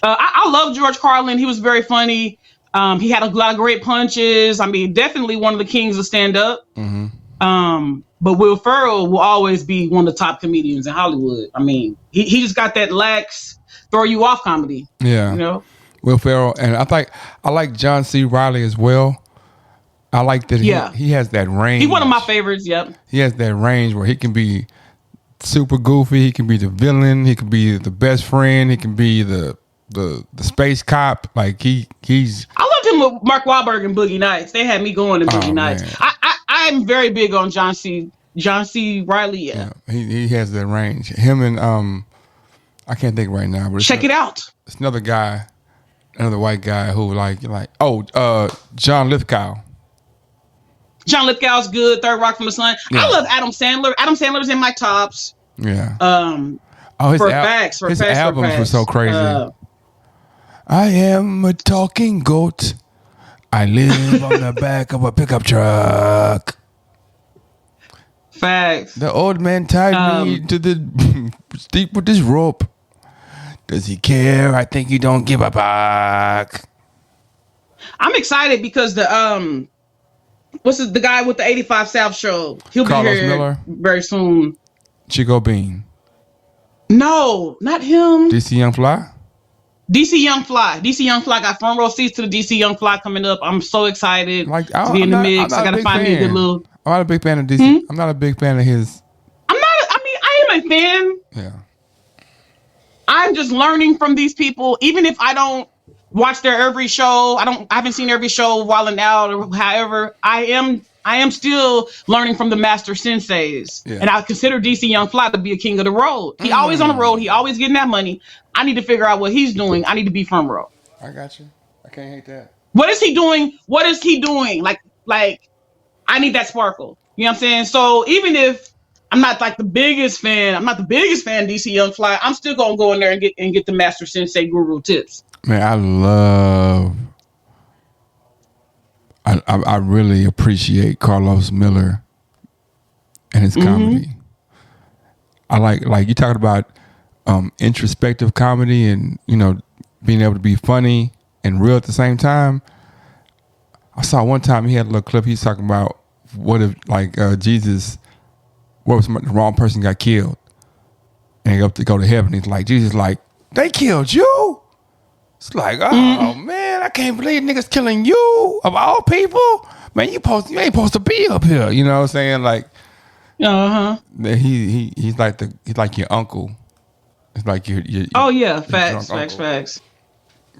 I love George Carlin. He was very funny. He had a lot of great punches. I mean, definitely one of the kings of stand-up. But Will Ferrell will always be one of the top comedians in Hollywood. I mean, he just got that lax, throw you off comedy. Yeah. You know? Will Ferrell. And I like John C. Reilly as well. I like that he has that range. He's one of my favorites, yep. He has that range where he can be super goofy. He can be the villain. He can be the best friend. He can be the space cop. Like he's. I loved him with Mark Wahlberg and Boogie Nights. They had me going to Boogie Nights. I'm very big on John C. Reilly. Yeah. He has that range. Him and I can't think right now. But check it out. It's another guy, another white guy who John Lithgow. John Lithgow's good. Third Rock from the Sun. Yeah. I love Adam Sandler. Adam Sandler's in my tops. Yeah. His albums were so crazy. I am a talking goat. I live on the back of a pickup truck. Facts. The old man tied me to the steep with this rope. Does he care? I think you don't give a fuck. I'm excited because the guy with the 85 South show? He'll Carlos be here Miller? Very soon. Chico Bean. No, not him. DC Young Fly? DC Young Fly. DC Young Fly got front row seats to the DC Young Fly coming up. I'm so excited to be in the mix. I got to find me a good little. I'm not a big fan of DC. I'm not a big fan of his. I am a fan. Yeah. I'm just learning from these people. Even if I don't watch their every show, I haven't seen every show Wildin' Out or however, I am I am still learning from the master senseis. Yeah. And I consider DC Young Fly to be a king of the road. He always on the road. He always getting that money. I need to figure out what he's doing. I need to be from road. I got you. I can't hate that. What is he doing? What is he doing? Like I need that sparkle. You know what I'm saying? So even if I'm not like the biggest fan, I'm not the biggest fan of DC Young Fly, I'm still gonna go in there and get the master sensei guru tips. Man, I really appreciate Carlos Miller and his comedy. I like you talking about introspective comedy and, you know, being able to be funny and real at the same time. I saw one time he had a little clip. He's talking about what if Jesus, what if the wrong person got killed and he up to go to heaven. He's like, Jesus, like, they killed you. It's like, oh man, I can't believe niggas killing you of all people. Man, you ain't supposed to be up here. You know what I'm saying? Like, he's like your uncle. It's like your oh yeah, facts.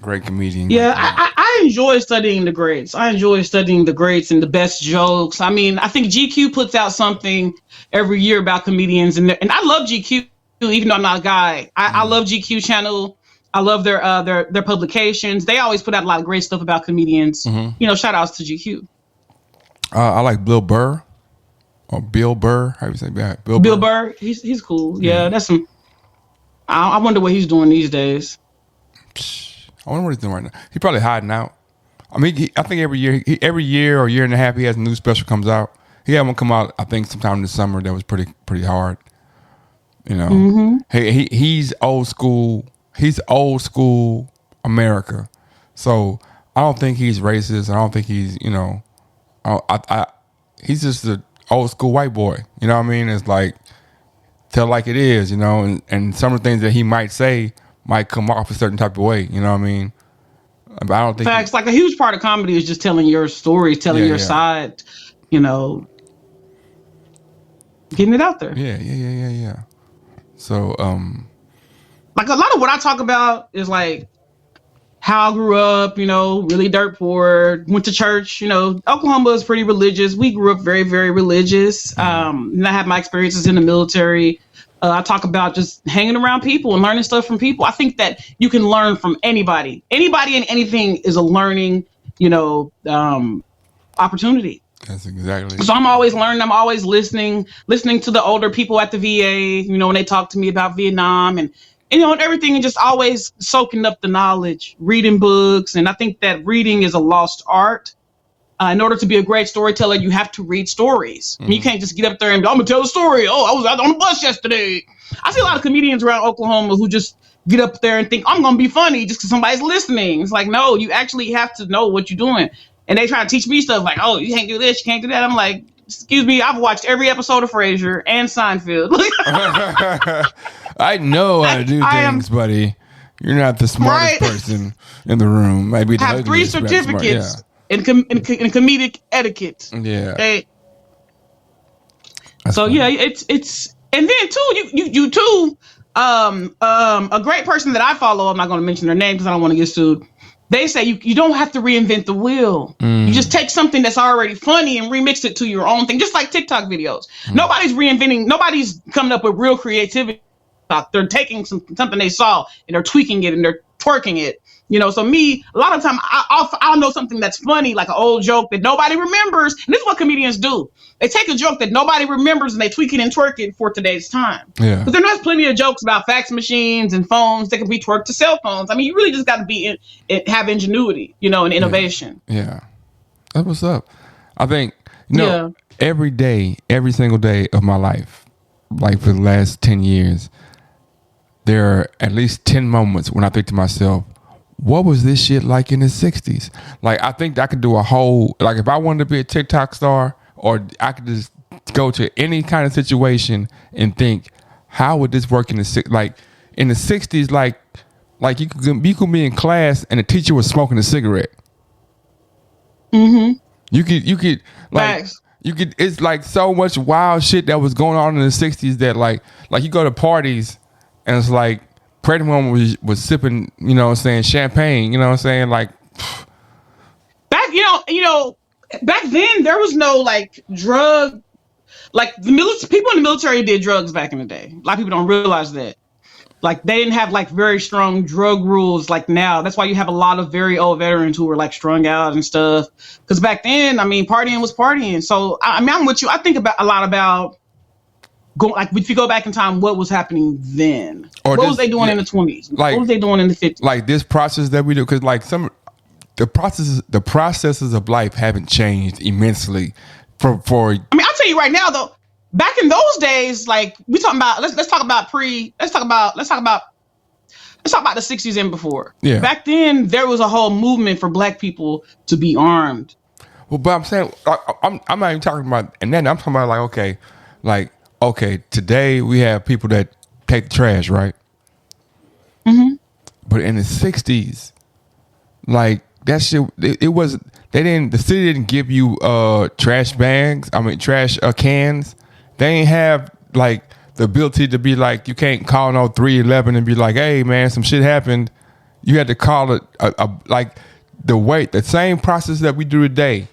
Great comedian. Yeah, I enjoy studying the greats. I enjoy studying the greats and the best jokes. I mean, I think GQ puts out something every year about comedians, and I love GQ even though I'm not a guy. I love GQ channel. I love their publications. They always put out a lot of great stuff about comedians. You know, shout outs to GQ. I like Bill Burr or Bill Burr. How do you say that? Bill Burr. He's cool. Yeah, that's some. I wonder what he's doing these days. I wonder what he's doing right now. He's probably hiding out. I mean, I think every year or year and a half, he has a new special comes out. He had one come out, I think, sometime this summer that was pretty hard. You know, he's old school. He's old school America. So I don't think he's racist. I don't think he's, you know, he's just an old school white boy. You know what I mean? It's like, tell like it is, you know, and some of the things that he might say might come off a certain type of way. You know what I mean? But I don't think facts. Like a huge part of comedy is just telling your story, telling your side, you know, getting it out there. Yeah. So, like a lot of what I talk about is like how I grew up, you know, really dirt poor, went to church, you know, Oklahoma is pretty religious. We grew up very, very religious. And I had my experiences in the military. I talk about just hanging around people and learning stuff from people. I think that you can learn from anybody. Anybody and anything is a learning, you know, opportunity. That's exactly. So I'm always learning. I'm always listening to the older people at the VA, you know, when they talk to me about Vietnam and you know, and everything, and just always soaking up the knowledge, reading books. And I think that reading is a lost art. In order to be a great storyteller, you have to read stories. You can't just get up there and I'm gonna tell a story. Oh, I was out on the bus yesterday. I see a lot of comedians around Oklahoma who just get up there and think I'm gonna be funny just because somebody's listening. It's like, no, you actually have to know what you're doing. And they try to teach me stuff like, oh, you can't do this, you can't do that. I'm like, excuse me, I've watched every episode of Frasier and Seinfeld. I know how to do things, buddy. You're not the smartest person in the room. Maybe I have 3 certificates in comedic etiquette. Yeah. Okay. That's so funny. yeah, it's and then too, you too, a great person that I follow. I'm not going to mention their name because I don't want to get sued. They say you don't have to reinvent the wheel. You just take something that's already funny and remix it to your own thing, just like TikTok videos. Nobody's reinventing. Nobody's coming up with real creativity. They're taking something they saw and they're tweaking it and they're twerking it. You know, so me, a lot of time I'll know something that's funny, like an old joke that nobody remembers. And this is what comedians do. They take a joke that nobody remembers and they tweak it and twerk it for today's time. Yeah. But there's plenty of jokes about fax machines and phones that can be twerked to cell phones. I mean, you really just got to have ingenuity, you know, and innovation. Yeah. That's what's up. I think, you know, every day, every single day of my life, like for the last 10 years, there are at least 10 moments when I think to myself, what was this shit like in the 60s? Like, I think I could do a whole, like if I wanted to be a TikTok star, or I could just go to any kind of situation and think, how would this work in the 60s? Like in the 60s, like you could be in class and the teacher was smoking a cigarette. You could like Facts. you could. It's like so much wild shit that was going on in the 60s that like you go to parties and it's like pregnant woman was sipping, you know what I'm saying, champagne, you know what I'm saying, like Back, you know, back then there was no like drug, like people in the military did drugs back in the day. A lot of people don't realize that. Like they didn't have like very strong drug rules like now. That's why you have a lot of very old veterans who were like strung out and stuff. Because back then, I mean, partying was partying. So I mean, I'm with you. I think about a lot about going like if you go back in time, what was happening then? Or what was they doing in the 20s? Like, what was they doing in the 50s? Like this process that we do, because like the processes of life haven't changed immensely. For I mean, I'll tell you right now though. Back in those days, like we talking about, let's talk about the 60s and before. Yeah. Back then, there was a whole movement for Black people to be armed. Well, but I'm saying I'm not even talking about, and then I'm talking about okay, today we have people that take the trash, right? Mm-hmm. But in the 60s, like that shit, it wasn't. The city didn't give you trash bags. I mean, trash cans. They ain't have like the ability to be like, you can't call no 311 and be like, hey man, some shit happened. You had to call it like the same process that we do today.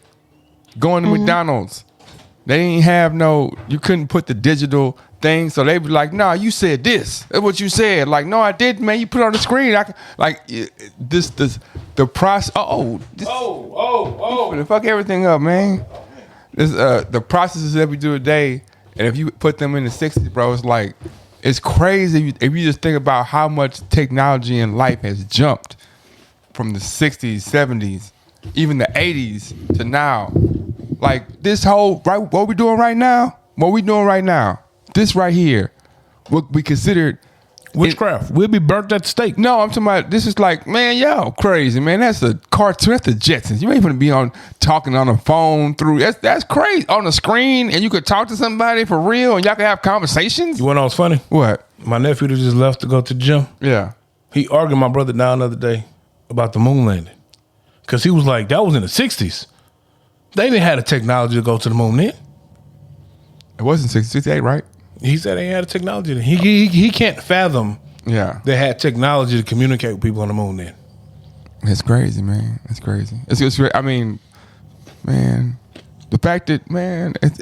Going to McDonald's, they didn't have you couldn't put the digital thing, so they be like, nah, you said this. That's what you said. Like, no, I didn't, man. You put it on the screen. The process. Fuck everything up, man. This the processes that we do today. And if you put them in the 60s, bro, it's crazy if you just think about how much technology in life has jumped from the 60s, 70s, even the 80s to now. Like this whole, right, what we doing right now, this right here, what we considered witchcraft. We'll be burnt at the stake. No, I'm talking about, this is like, man, yo, crazy, man. That's a cartoon. That's the Jetsons. You ain't gonna be talking on the phone through. That's crazy. On the screen, and you could talk to somebody for real, and y'all can have conversations. You wanna know what's funny? What? My nephew that just left to go to the gym. Yeah. He argued my brother down the other day about the moon landing. Because he was like, that was in the 60s. They didn't have the technology to go to the moon then. It wasn't 68, right? He said they had the technology. He can't fathom they had technology to communicate with people on the moon then. It's crazy, man. It's crazy. It's I mean, man, the fact that, man, it's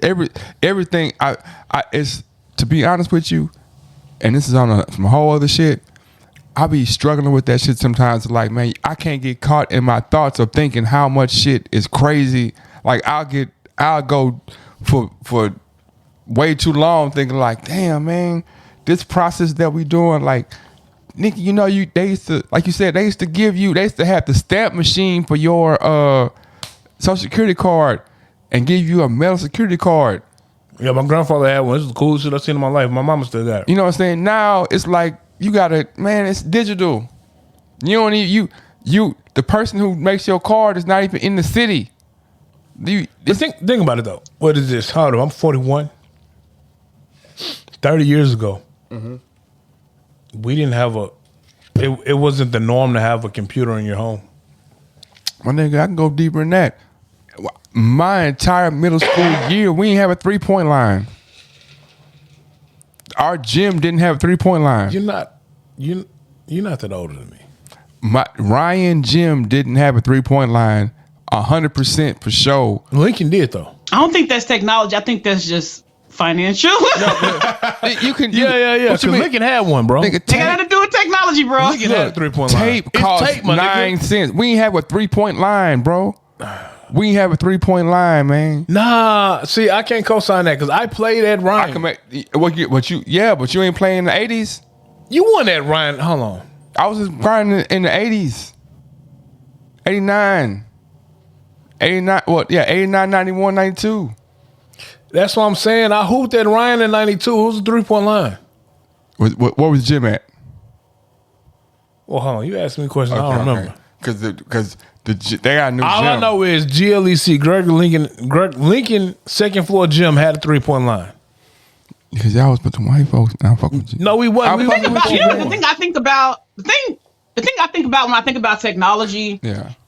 everything. It's, to be honest with you, and this is on some whole other shit, I be struggling with that shit sometimes. Like, man, I can't get caught in my thoughts of thinking how much shit is crazy. Like, I'll go for way too long thinking like, damn, man, this process that we doing, like, Nikki, you know, they used to, like you said, they used to have the stamp machine for your Social Security card and give you a metal security card. Yeah, my grandfather had one. This is the coolest shit I've seen in my life. My mama still got it. You know what I'm saying? Now it's like you gotta, man, it's digital. You don't need the person who makes your card is not even in the city. Think about it though. What is this? How old am I? I'm 41. 30 years ago, we didn't have it wasn't the norm to have a computer in your home. My nigga, I can go deeper than that. My entire middle school year, we didn't have a 3-point line. Our gym didn't have a 3-point line. You're not that older than me. Ryan gym didn't have a 3-point line 100% for sure. Lincoln did though. I don't think that's technology. I think that's just financial. You can, yeah. Because Lincoln had one, bro. Nigga, they got to do with technology, bro. Lincoln had a 3-point line. Tape cost 9 cents. We ain't have a 3-point line, bro. We ain't have a 3-point line, man. Nah, see, I can't co-sign that because I played at Ryan. But you ain't playing in the 80s. You won at Ryan. Hold on. I was just grinding in the 80s. 89. 89, 91, 92. That's what I'm saying. I hooped at Ryan in 92. Who's the 3-point line? What was Jim at? Well, hold on. You asked me a question. I don't remember. Because they got a new All gym. I know is GLEC, Greg Lincoln, second floor gym had a 3-point line. Because y'all was between white folks. Now fuck with you. No, we wasn't. The thing I think about when I think about technology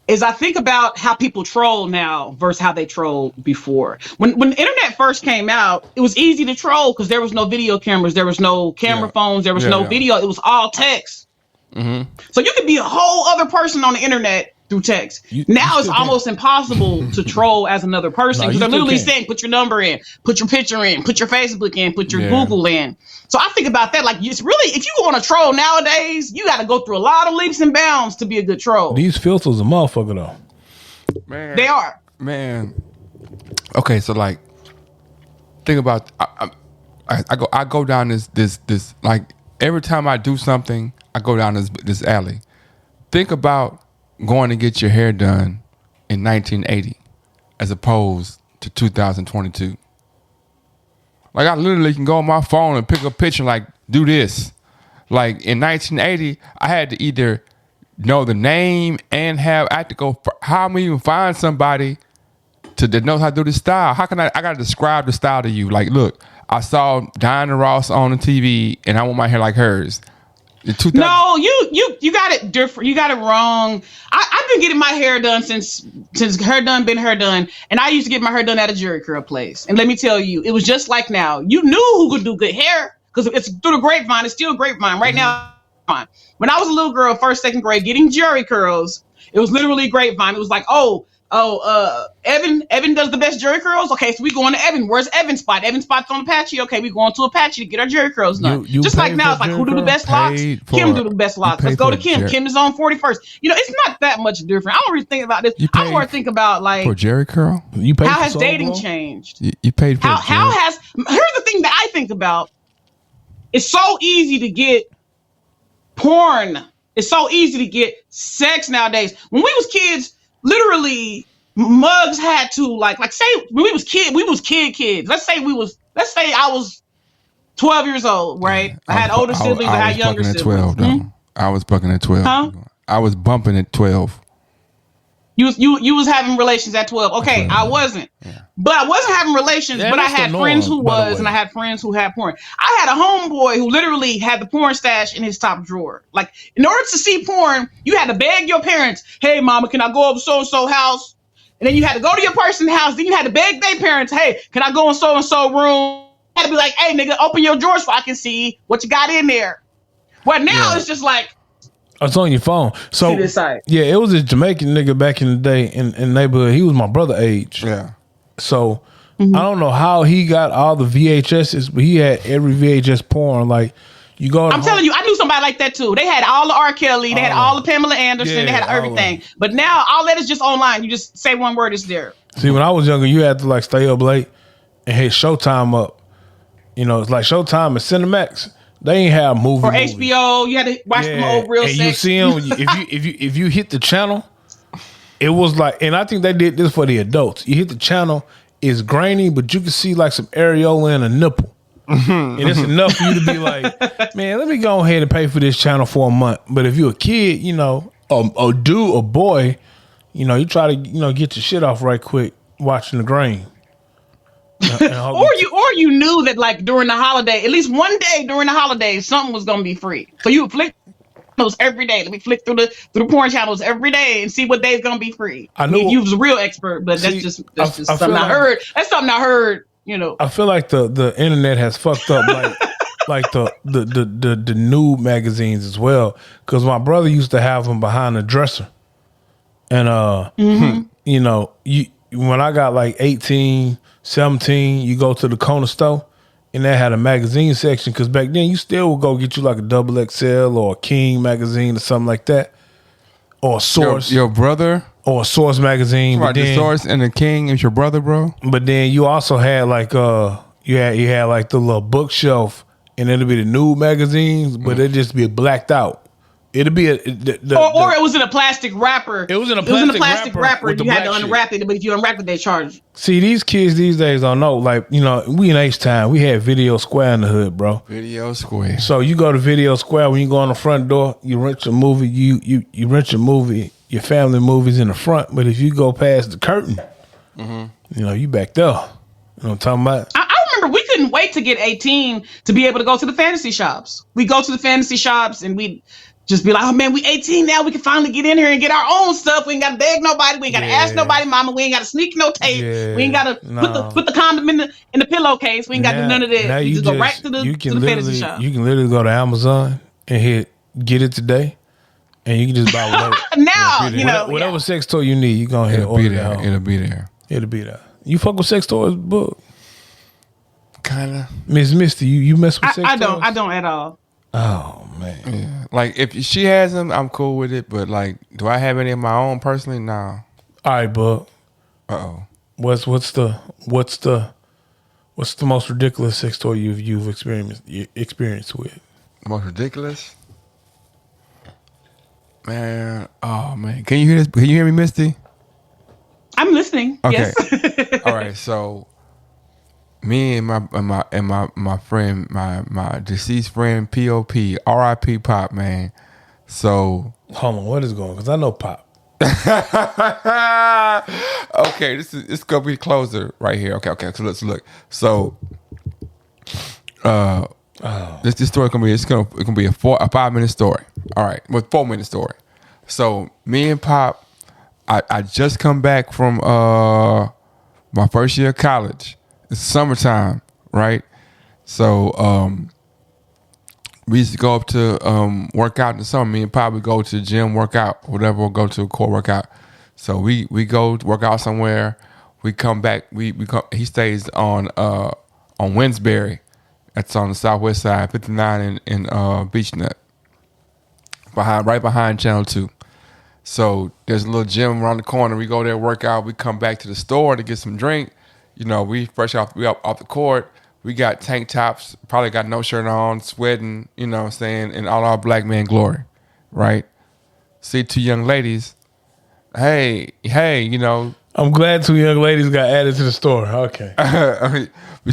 is I think about how people troll now versus how they trolled before. When the internet first came out, it was easy to troll because there was no video cameras, there was no camera phones, there was no video. It was all text. Mm-hmm. So you could be a whole other person on the internet through text. You Now it's still almost impossible to troll as another person No, because you they're still literally can. saying, put your number in, put your picture in, put your Facebook in, put your Yeah. Google in. So I think about that. Like, it's really, if you want to troll nowadays, you got to go through a lot of leaps and bounds to be a good troll. These filters a motherfucker though. Man. They are. Man. Okay, so like, think about I go down this like every time I do something, I go down this alley. Think about going to get your hair done in 1980 as opposed to 2022. Like I literally can go on my phone and pick a picture and like do this. Like in 1980, I had to either know the name and I had to go. How am I even find somebody that knows how to do this style? How can I got to describe the style to you? Like, look, I saw Diana Ross on the TV and I want my hair like hers. No, you got it different. You got it wrong. I've been getting my hair done since hair done been hair done, and I used to get my hair done at a Jerry curl place. And let me tell you, it was just like now. You knew who could do good hair because it's through the grapevine. It's still grapevine right now. When I was a little girl, first, second grade, getting Jerry curls, it was literally grapevine. It was like, Evan does the best Jerry curls. Okay, so we going to Evan. Where's Evan's spot? Evan's spot's on Apache. Okay, we going to Apache to get our Jerry curls done. You Just like paid now, for it's like Jerry who do the curl? best locks? Kim do the best locks. Let's go to Kim. Kim is on 41st. It's not that much different. I don't really think about this. I more think about like for Jerry curl. You paid how for has Soul dating Glow? changed? You paid for How has here's the thing that I think about. It's so easy to get porn. It's so easy to get sex nowadays. When we was kids, literally mugs had to like say when we was kids. Let's say I was 12 years old, right? I had older siblings, I had younger siblings. 12, though. I was bucking at 12. Huh? I was bumping at 12. You was having relations at 12. Okay, I wasn't. Yeah. But I wasn't having relations, Yeah, but I that's the had norm, friends who by the was, way. and I had friends who had porn. I had a homeboy who literally had the porn stash in his top drawer. Like, in order to see porn, you had to beg your parents, hey, mama, can I go over so-and-so house? And then you had to go to your person's house. Then you had to beg their parents, hey, can I go in so-and-so room? You had to be like, hey, nigga, open your drawer so I can see what you got in there. Well, now it's just like, it's on your phone. So see this site. Yeah, it was a Jamaican nigga back in the day in the neighborhood. He was my brother age. Yeah. So I don't know how he got all the VHSs, but he had every VHS porn. Like you go. I'm telling you, I knew somebody like that too. They had all the R. Kelly, they had all the Pamela Anderson, they had everything. But now all that is just online. You just say one word, it's there. See, when I was younger, you had to like stay up late and hit Showtime up. It's like Showtime and Cinemax. They ain't have movies. Or HBO, you had to watch them old real and sex. you see them if you hit the channel, it was like, and I think they did this for the adults. You hit the channel, it's grainy, but you can see like some areola and a nipple, and it's enough for you to be like, man, let me go ahead and pay for this channel for a month. But if you're a kid, a dude, a boy, you try to get your shit off right quick watching the grain. Or you knew that like during the holiday, at least one day during the holidays, something was gonna be free. So you would flick those every day. Let me flick through the porn channels every day and see what day's gonna be free. I knew you was a real expert, but that's just something I heard. That's something I heard. I feel like the internet has fucked up like the nude magazines as well. Because my brother used to have them behind the dresser, and when I got like 18, 17, you go to the corner store and they had a magazine section, because back then you still would go get you like a XXL or a King magazine or something like that, or a Source. Your brother? Or a Source magazine. Right, the Source and the King is your brother, bro? But then you also had like you had like the little bookshelf, and it'll be the nude magazines, but it'd just be blacked out. It'll be or it was in a plastic wrapper. It was in a plastic wrapper and you had to unwrap it, but if you unwrap it, they charge you. See, these kids these days don't know. Like, we in H-Town, we had Video Square in the hood, bro. Video Square. So you go to Video Square, when you go on the front door, you rent your movie, you rent your movie, your family movies in the front, but if you go past the curtain, you back there. You know what I'm talking about? I remember we couldn't wait to get 18 to be able to go to the fantasy shops. We go to the fantasy shops and we just be like, oh man, we 18 now. We can finally get in here and get our own stuff. We ain't got to beg nobody. We ain't got to ask nobody, mama. We ain't got to sneak no tape. Yeah. We ain't got to put the condom in the pillowcase. We ain't got to do none of that. Now you just go right to the fantasy shop. You can literally go to Amazon and hit get it today, And you can just buy whatever. Now, whatever sex toy you need, you go ahead and It'll be order there. that. It'll be there. It'll be there. You fuck with sex toys, book. Kinda. Miss Misty, you mess with sex I toys? I don't at all. Oh man. Yeah. Like if she has them, I'm cool with it. But like, do I have any of my own personally? Nah. All right, bud. Uh-oh. What's the most ridiculous sex toy you've experienced with? Most ridiculous? Man. Oh man. Can you hear this? Can you hear me, Misty? I'm listening. Okay. Yes. All right. So me and my friend, my deceased friend, POP, R.I.P. Pop, man. So Hold on, what is going on? Because I know Pop. okay, this gonna be closer right here. Okay. So let's look. So this story gonna be a 5-minute story. All right, well, 4-minute story. So me and Pop, I just come back from my first year of college. It's summertime, right? So we used to go up to work out in the summer. Me and Pop would go to the gym, work out, whatever, or go to a core workout. So we go work out somewhere. We come back. We come. He stays on Winsbury. That's on the southwest side, 59 in Beach Nut, right behind Channel 2. So there's a little gym around the corner. We go there, work out. We come back to the store to get some drink. You know, we off the court. We got tank tops, probably got no shirt on, sweating, you know what I'm saying, in all our black man glory, right? See 2 young ladies, hey, you know. I'm glad 2 young ladies got added to the store. Okay. we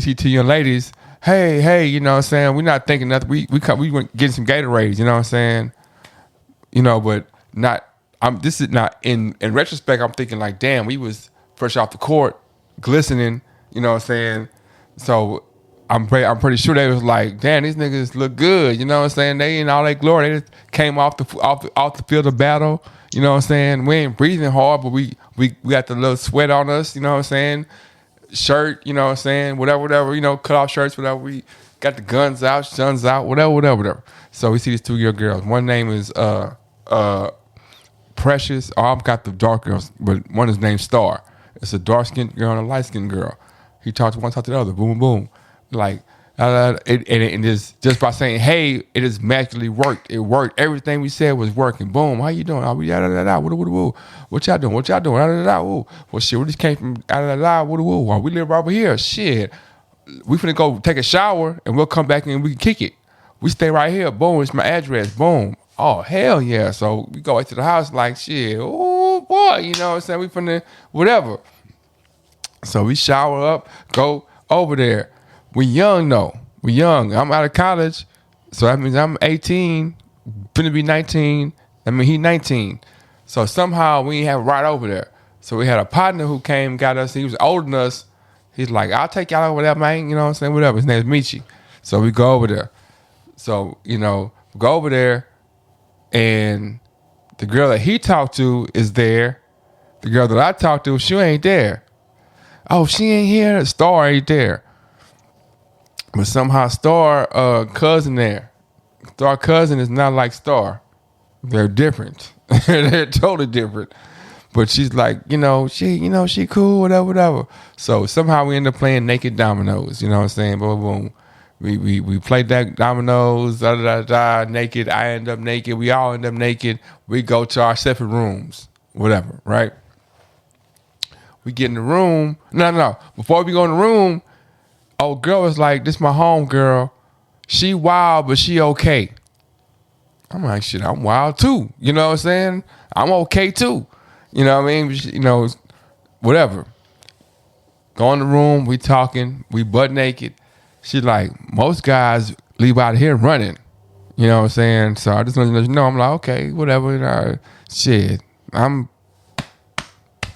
see 2 young ladies, hey, you know what I'm saying, we're not thinking nothing. We went getting some Gatorades, you know what I'm saying? You know, but this is not, in retrospect, I'm thinking like, damn, we was fresh off the court, glistening, you know what I'm saying? So I'm pretty sure they was like, damn, these niggas look good. You know what I'm saying? They in all their glory. They just came off the field of battle. You know what I'm saying? We ain't breathing hard, but we got the little sweat on us. You know what I'm saying? Shirt. You know what I'm saying? Whatever. You know, cut off shirts. Whatever. We got the guns out, whatever. So we see these 2 young girls. One name is Precious. Oh, I've got the dark girls, but one is named Star. It's a dark skinned girl and a light skinned girl. He talked to one, talked to the other. Boom, boom. Like, it just by saying, hey, it has magically worked. It worked. Everything we said was working. Boom. How you doing? What y'all doing? Well, shit, we just came from well, we live right over here. Shit. We finna go take a shower and we'll come back and we can kick it. We stay right here. Boom. It's my address. Boom. Oh, hell yeah. So we go back to the house like, shit. Oh, boy. You know what I'm saying? We finna, whatever. So we shower up, go over there. We young though. We young. I'm out of college. So that means I'm 18, finna be 19. I mean, he 19. So somehow we have right over there. So we had a partner who came, got us. He was older than us. He's like, I'll take y'all over there, man. You know what I'm saying? Whatever. His name's Michi. So we go over there. So, you know, go over there. And the girl that he talked to is there. The girl that I talked to, she ain't there. Oh, she ain't here. Star ain't there. But somehow Star cousin there. Star cousin is not like Star. They're different. They're totally different. But she's like, she cool, whatever. So somehow we end up playing naked dominoes. You know what I'm saying? Boom, boom. We played that dominoes, naked. I end up naked. We all end up naked. We go to our separate rooms, whatever, right? We get in the room. No. Before we go in the room, old girl was like, this my home girl. She wild, but she okay. I'm like, shit, I'm wild too. You know what I'm saying? I'm okay too. You know what I mean? You know, whatever. Go in the room, we talking, we butt naked. She like, most guys leave out of here running. You know what I'm saying? So I just want to let you know, I'm like, okay, whatever. Shit, I'm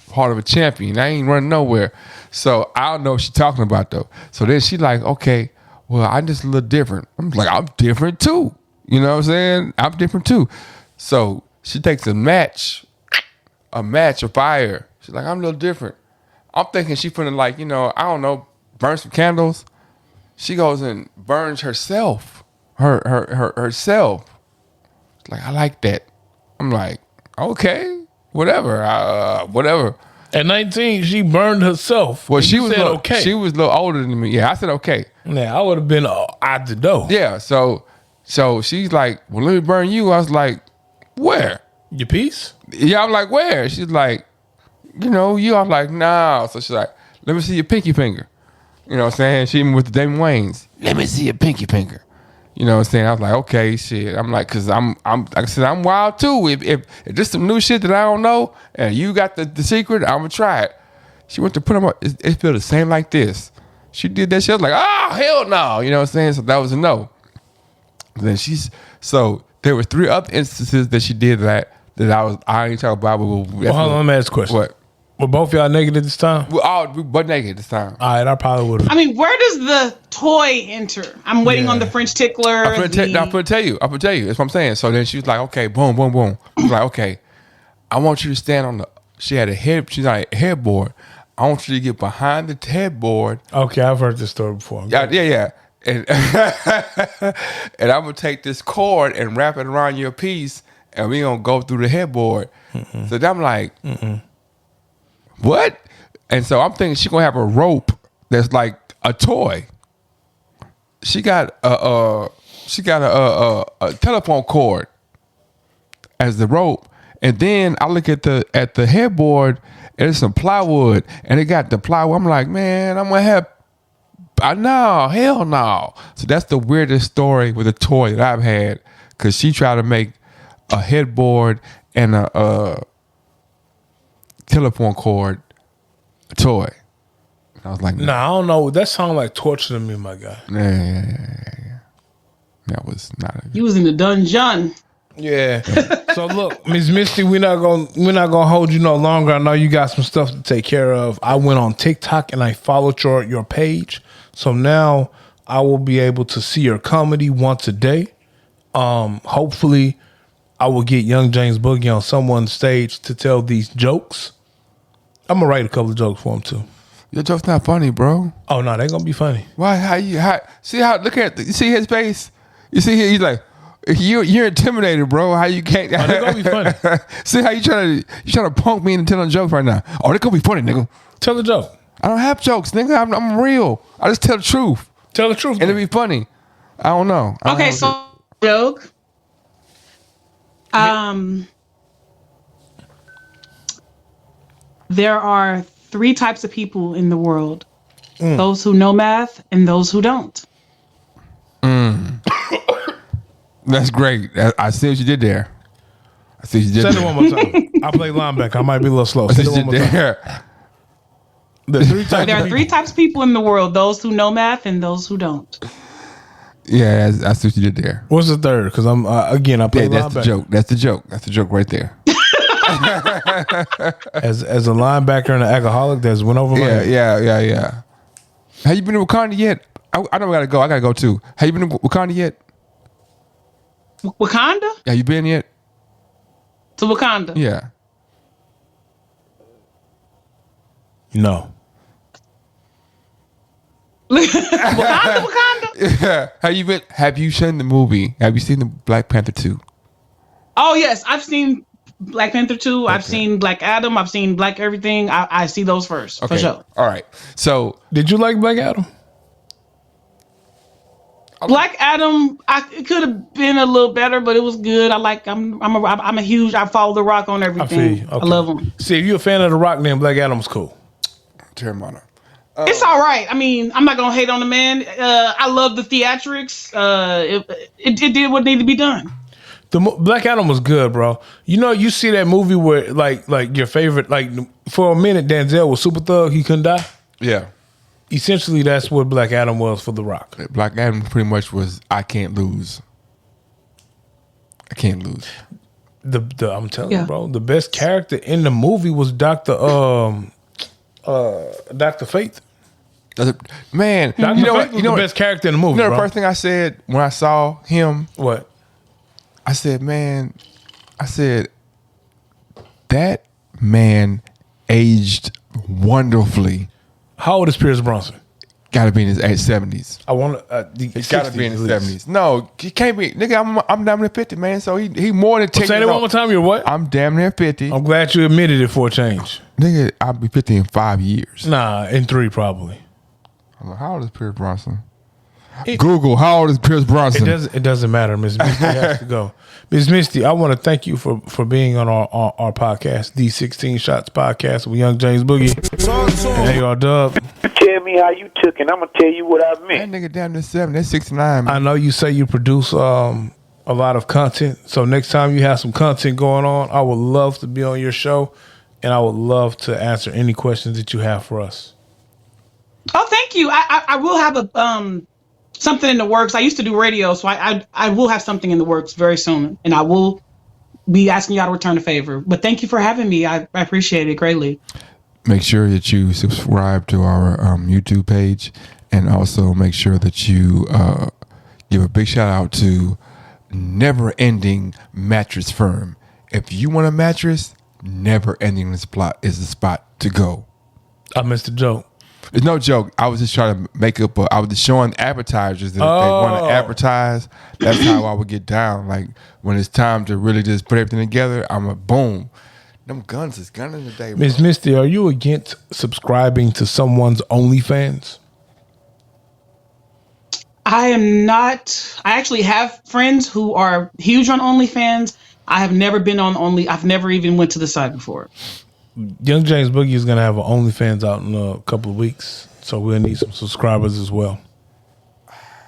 part of a champion. I ain't running nowhere. So I don't know what she's talking about though. So then she like, okay, well, I'm just a little different. I'm like, I'm different too. You know what I'm saying? I'm different too. So she takes a match of fire. She's like, I'm a little different. I'm thinking she finna like, I don't know, burn some candles. She goes and burns herself. Herself. Like, I like that. I'm like, okay, whatever. At 19, she burned herself. Well, And she you was said okay. She was a little older than me. Yeah, I said okay. Yeah, I would have been out the door. Yeah, so she's like, well, let me burn you. I was like, where? Your piece? Yeah, I'm like, where? She's like, you. I was like, no. So she's like, let me see your pinky finger. You know what I'm saying? She even with the Damon Wayans. Let me see your pinky finger. You know what I'm saying? I was like, okay, shit. I'm like, cause I'm like I said, I'm wild too. If there's some new shit that I don't know and you got the secret, I'm gonna try it. She went to put them up. It feel the same like this. She did that shit. I was like, oh hell no. You know what I'm saying? So that was a no. Then so there were 3 other instances that she did that I ain't talking about. Well, hold on, let me ask a question. What? Were both y'all naked at this time? We butt naked this time. All right, I probably would have. I mean, where does the toy enter? I'm waiting on the French tickler. I'm gonna tell you. That's what I'm saying. So then she was like, okay, boom, boom, boom. I was like, okay, I want you to stand on she's on a headboard. I want you to get behind the headboard. Okay, I've heard this story before. Yeah. And, and I'm going to take this cord and wrap it around your piece, and we're going to go through the headboard. Mm-mm. So then I'm like, what? And so I'm thinking she's going to have a rope that's like a toy. She got a telephone cord as the rope. And then I look at the headboard, and it's some plywood, and it got the plywood. I'm like, man, I'm gonna have no, hell no. So that's the weirdest story with a toy that I've had, because she tried to make a headboard and a telephone cord a toy. And I was like, nah, I don't know. That sounded like torture to me, my guy. Yeah. That was not. You was in the dungeon. Yeah. So look, Ms. Misty, we're not gonna hold you no longer. I know you got some stuff to take care of. I went on TikTok and I followed your page. So now I will be able to see your comedy once a day. Hopefully I will get Young James Boogie on someone's stage to tell these jokes. I'm gonna write a couple of jokes for him too. Your joke's not funny, bro. Oh no, they're gonna be funny. How look at you see his face? You see here, he's like, you're intimidated, bro. How you can't? Oh, they're gonna be funny. See how you trying to punk me into telling jokes right now? Oh, they're gonna be funny, nigga. Tell a joke. I don't have jokes, nigga. I'm real. I just tell the truth. Tell the truth, and it'll be funny. I don't know. Okay, so joke. There are 3 types of people in the world: those who know math and those who don't. That's great. I see what you did there. Say it one more time. I play linebacker. I might be a little slow. Say it one more time. There are 3 types of people in the world: those who know math and those who don't. Yeah, I see what you did there. What's the third? Because I'm I play linebacker. That's the joke. That's the joke. That's the joke right there. As a linebacker and an alcoholic that's went over my head. Yeah. Have you been to Wakanda yet? I know I gotta go. I gotta go too. Have you been to Wakanda yet? Wakanda? Yeah, you been yet? To Wakanda? Yeah. No. Wakanda? Yeah. Have you seen the movie? Have you seen the Black Panther 2? Oh yes, I've seen Black Panther 2. Okay. I've seen Black Adam. I've seen Black everything. I see those first, for sure. All right. So, did you like Black Adam? Black Adam, it could have been a little better, but it was good. I'm a huge. I follow The Rock on everything. I feel you. Okay. I love him. See, if you're a fan of The Rock, then Black Adam's cool. Terramana. It's all right. I mean, I'm not gonna hate on the man. I love the theatrics. It did what needed to be done. The Black Adam was good, bro. You know, you see that movie where like your favorite, like for a minute, Denzel was super thug. He couldn't die. Yeah. Essentially, that's what Black Adam was for The Rock. Black Adam pretty much was, I can't lose. I can't lose. I'm telling you, bro, the best character in the movie was Dr. Faith. Man, Dr. Faith was the best character in the movie. You know the bro. first thing I said when I saw him? What? I said, that man aged wonderfully. How old is Pierce Brosnan? Got to be in his 70s. I want It's got to be in his 70s. No, he can't be. Nigga, I'm damn near 50, man. So he more than 10 Say that one more time. You're what? I'm damn near 50. I'm glad you admitted it for a change. Nigga, I'll be 50 in 5 years. Nah, in 3 probably. I'm like, how old is Pierce Bronson? Google, how old is Pierce Bronson? It doesn't matter. Miss Misty has to go. Miss Misty, I want to thank you for being on our podcast, the 16 Shots podcast with Young James Boogie and AR Dub. Tell me how you took it. I'm going to tell you what I That meant. nigga down to 7. That's 69, man. I know you say you produce a lot of content, so next time you have some content going on, I would love to be on your show, and I would love to answer any questions that you have for us. Oh, thank you. I will have a something in the works. I used to do radio, so I will have something in the works very soon, and I will be asking y'all to return the favor. But thank you for having me. I appreciate it greatly. Make sure that you subscribe to our YouTube page, and also make sure that you give a big shout out to Never Ending Mattress Firm. If you want a mattress, Never Ending is the spot to go. I missed the joke. It's no joke. I was just trying to make up. I was just showing advertisers that if they want to advertise, that's how I would get down. Like when it's time to really just put everything together, I'm a boom. Them guns is gunning today, bro. Miss Misty, are you against subscribing to someone's OnlyFans? I am not. I actually have friends who are huge on OnlyFans. I have never been on I've never even went to the site before. Young James Boogie is going to have an OnlyFans out in a couple of weeks, so we'll need some subscribers as well.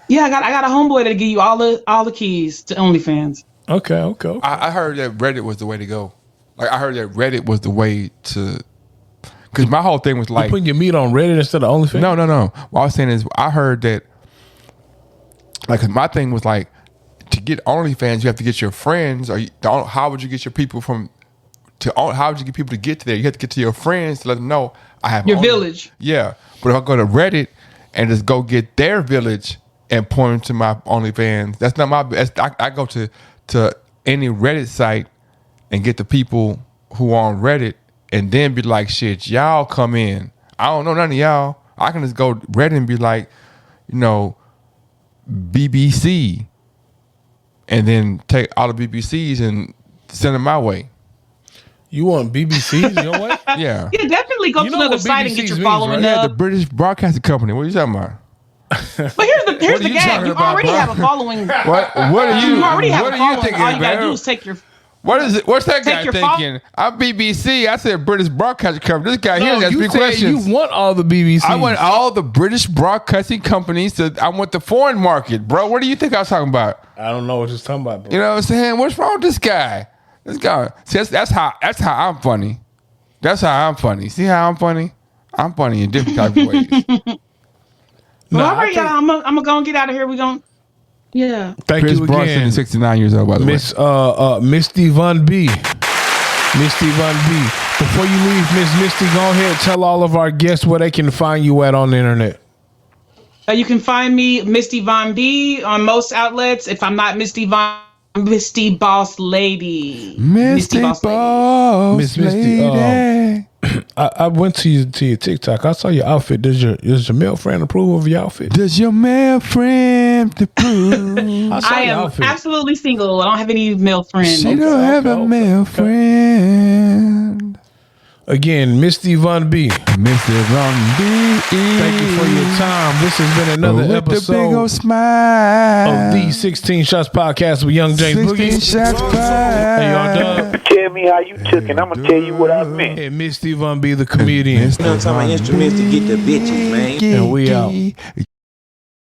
Yeah, I got a homeboy that'll give you all the keys to OnlyFans. Okay. I heard that Reddit was the way to go. Like I heard that Reddit was the way to. Because my whole thing was like you putting your meat on Reddit instead of OnlyFans. No. What I was saying is I heard that. Like, 'cause my thing was like, to get OnlyFans, you have to get your friends, or how would you get your people how would you get people to get to there? You have to get to your friends to let them know I have Your village. Yeah, but if I go to Reddit and just go get their village and point them to my OnlyFans, that's not my. I go to any Reddit site and get the people who are on Reddit, and then be like, shit, y'all come in. I don't know none of y'all. I can just go Reddit and be like, BBC, and then take all the BBCs and send them my way. You want BBC's your way? Yeah. Yeah, definitely go to another site and get your BBC's following means, Yeah, the up. British Broadcasting Company. What are you talking about? But here's the you gag. talking You about, already bro? have a following. What are you? You already have What a are you following. thinking, All you gotta man? do is take your. What is it? What's that guy Take your thinking? I'm BBC. I said British Broadcasting Company. This guy here No, has you three said questions. you want all the BBC's. I want all the British broadcasting companies. I want the foreign market, bro. What do you think I was talking about? I don't know what you're talking about, bro. You know what I'm saying? What's wrong with this guy? This guy. See, that's how I'm funny. That's how I'm funny. See how I'm funny? I'm funny in different type of ways. Well, all right, y'all. I'm gonna go and get out of here. We gon' Yeah. Thank Chris you Bronson again, is 69 years old, by the way. Misty Von B. Misty Von B. Before you leave, Miss Misty, go ahead and tell all of our guests where they can find you at on the internet. You can find me, Misty Von B, on most outlets. If I'm not Misty Boss Lady. Misty Boss Miss Misty, Lady. I went to your TikTok. I saw your outfit. Does your male friend approve of your outfit? Does your male friend approve? I am absolutely single. I don't have any male friends. She don't have a male friend. Again, Misty Von B. Misty Von B. Thank you for your time. This has been another With the big episode old smile of the 16 Shots podcast with Young James 16 Boogie. shots fired. Hey, y'all, Dub. Tell me how you took it. I'm going to tell you what I meant. And Misty Von B, the comedian. Misty You know what I'm talking about? Instruments to get the bitches, man. And we out.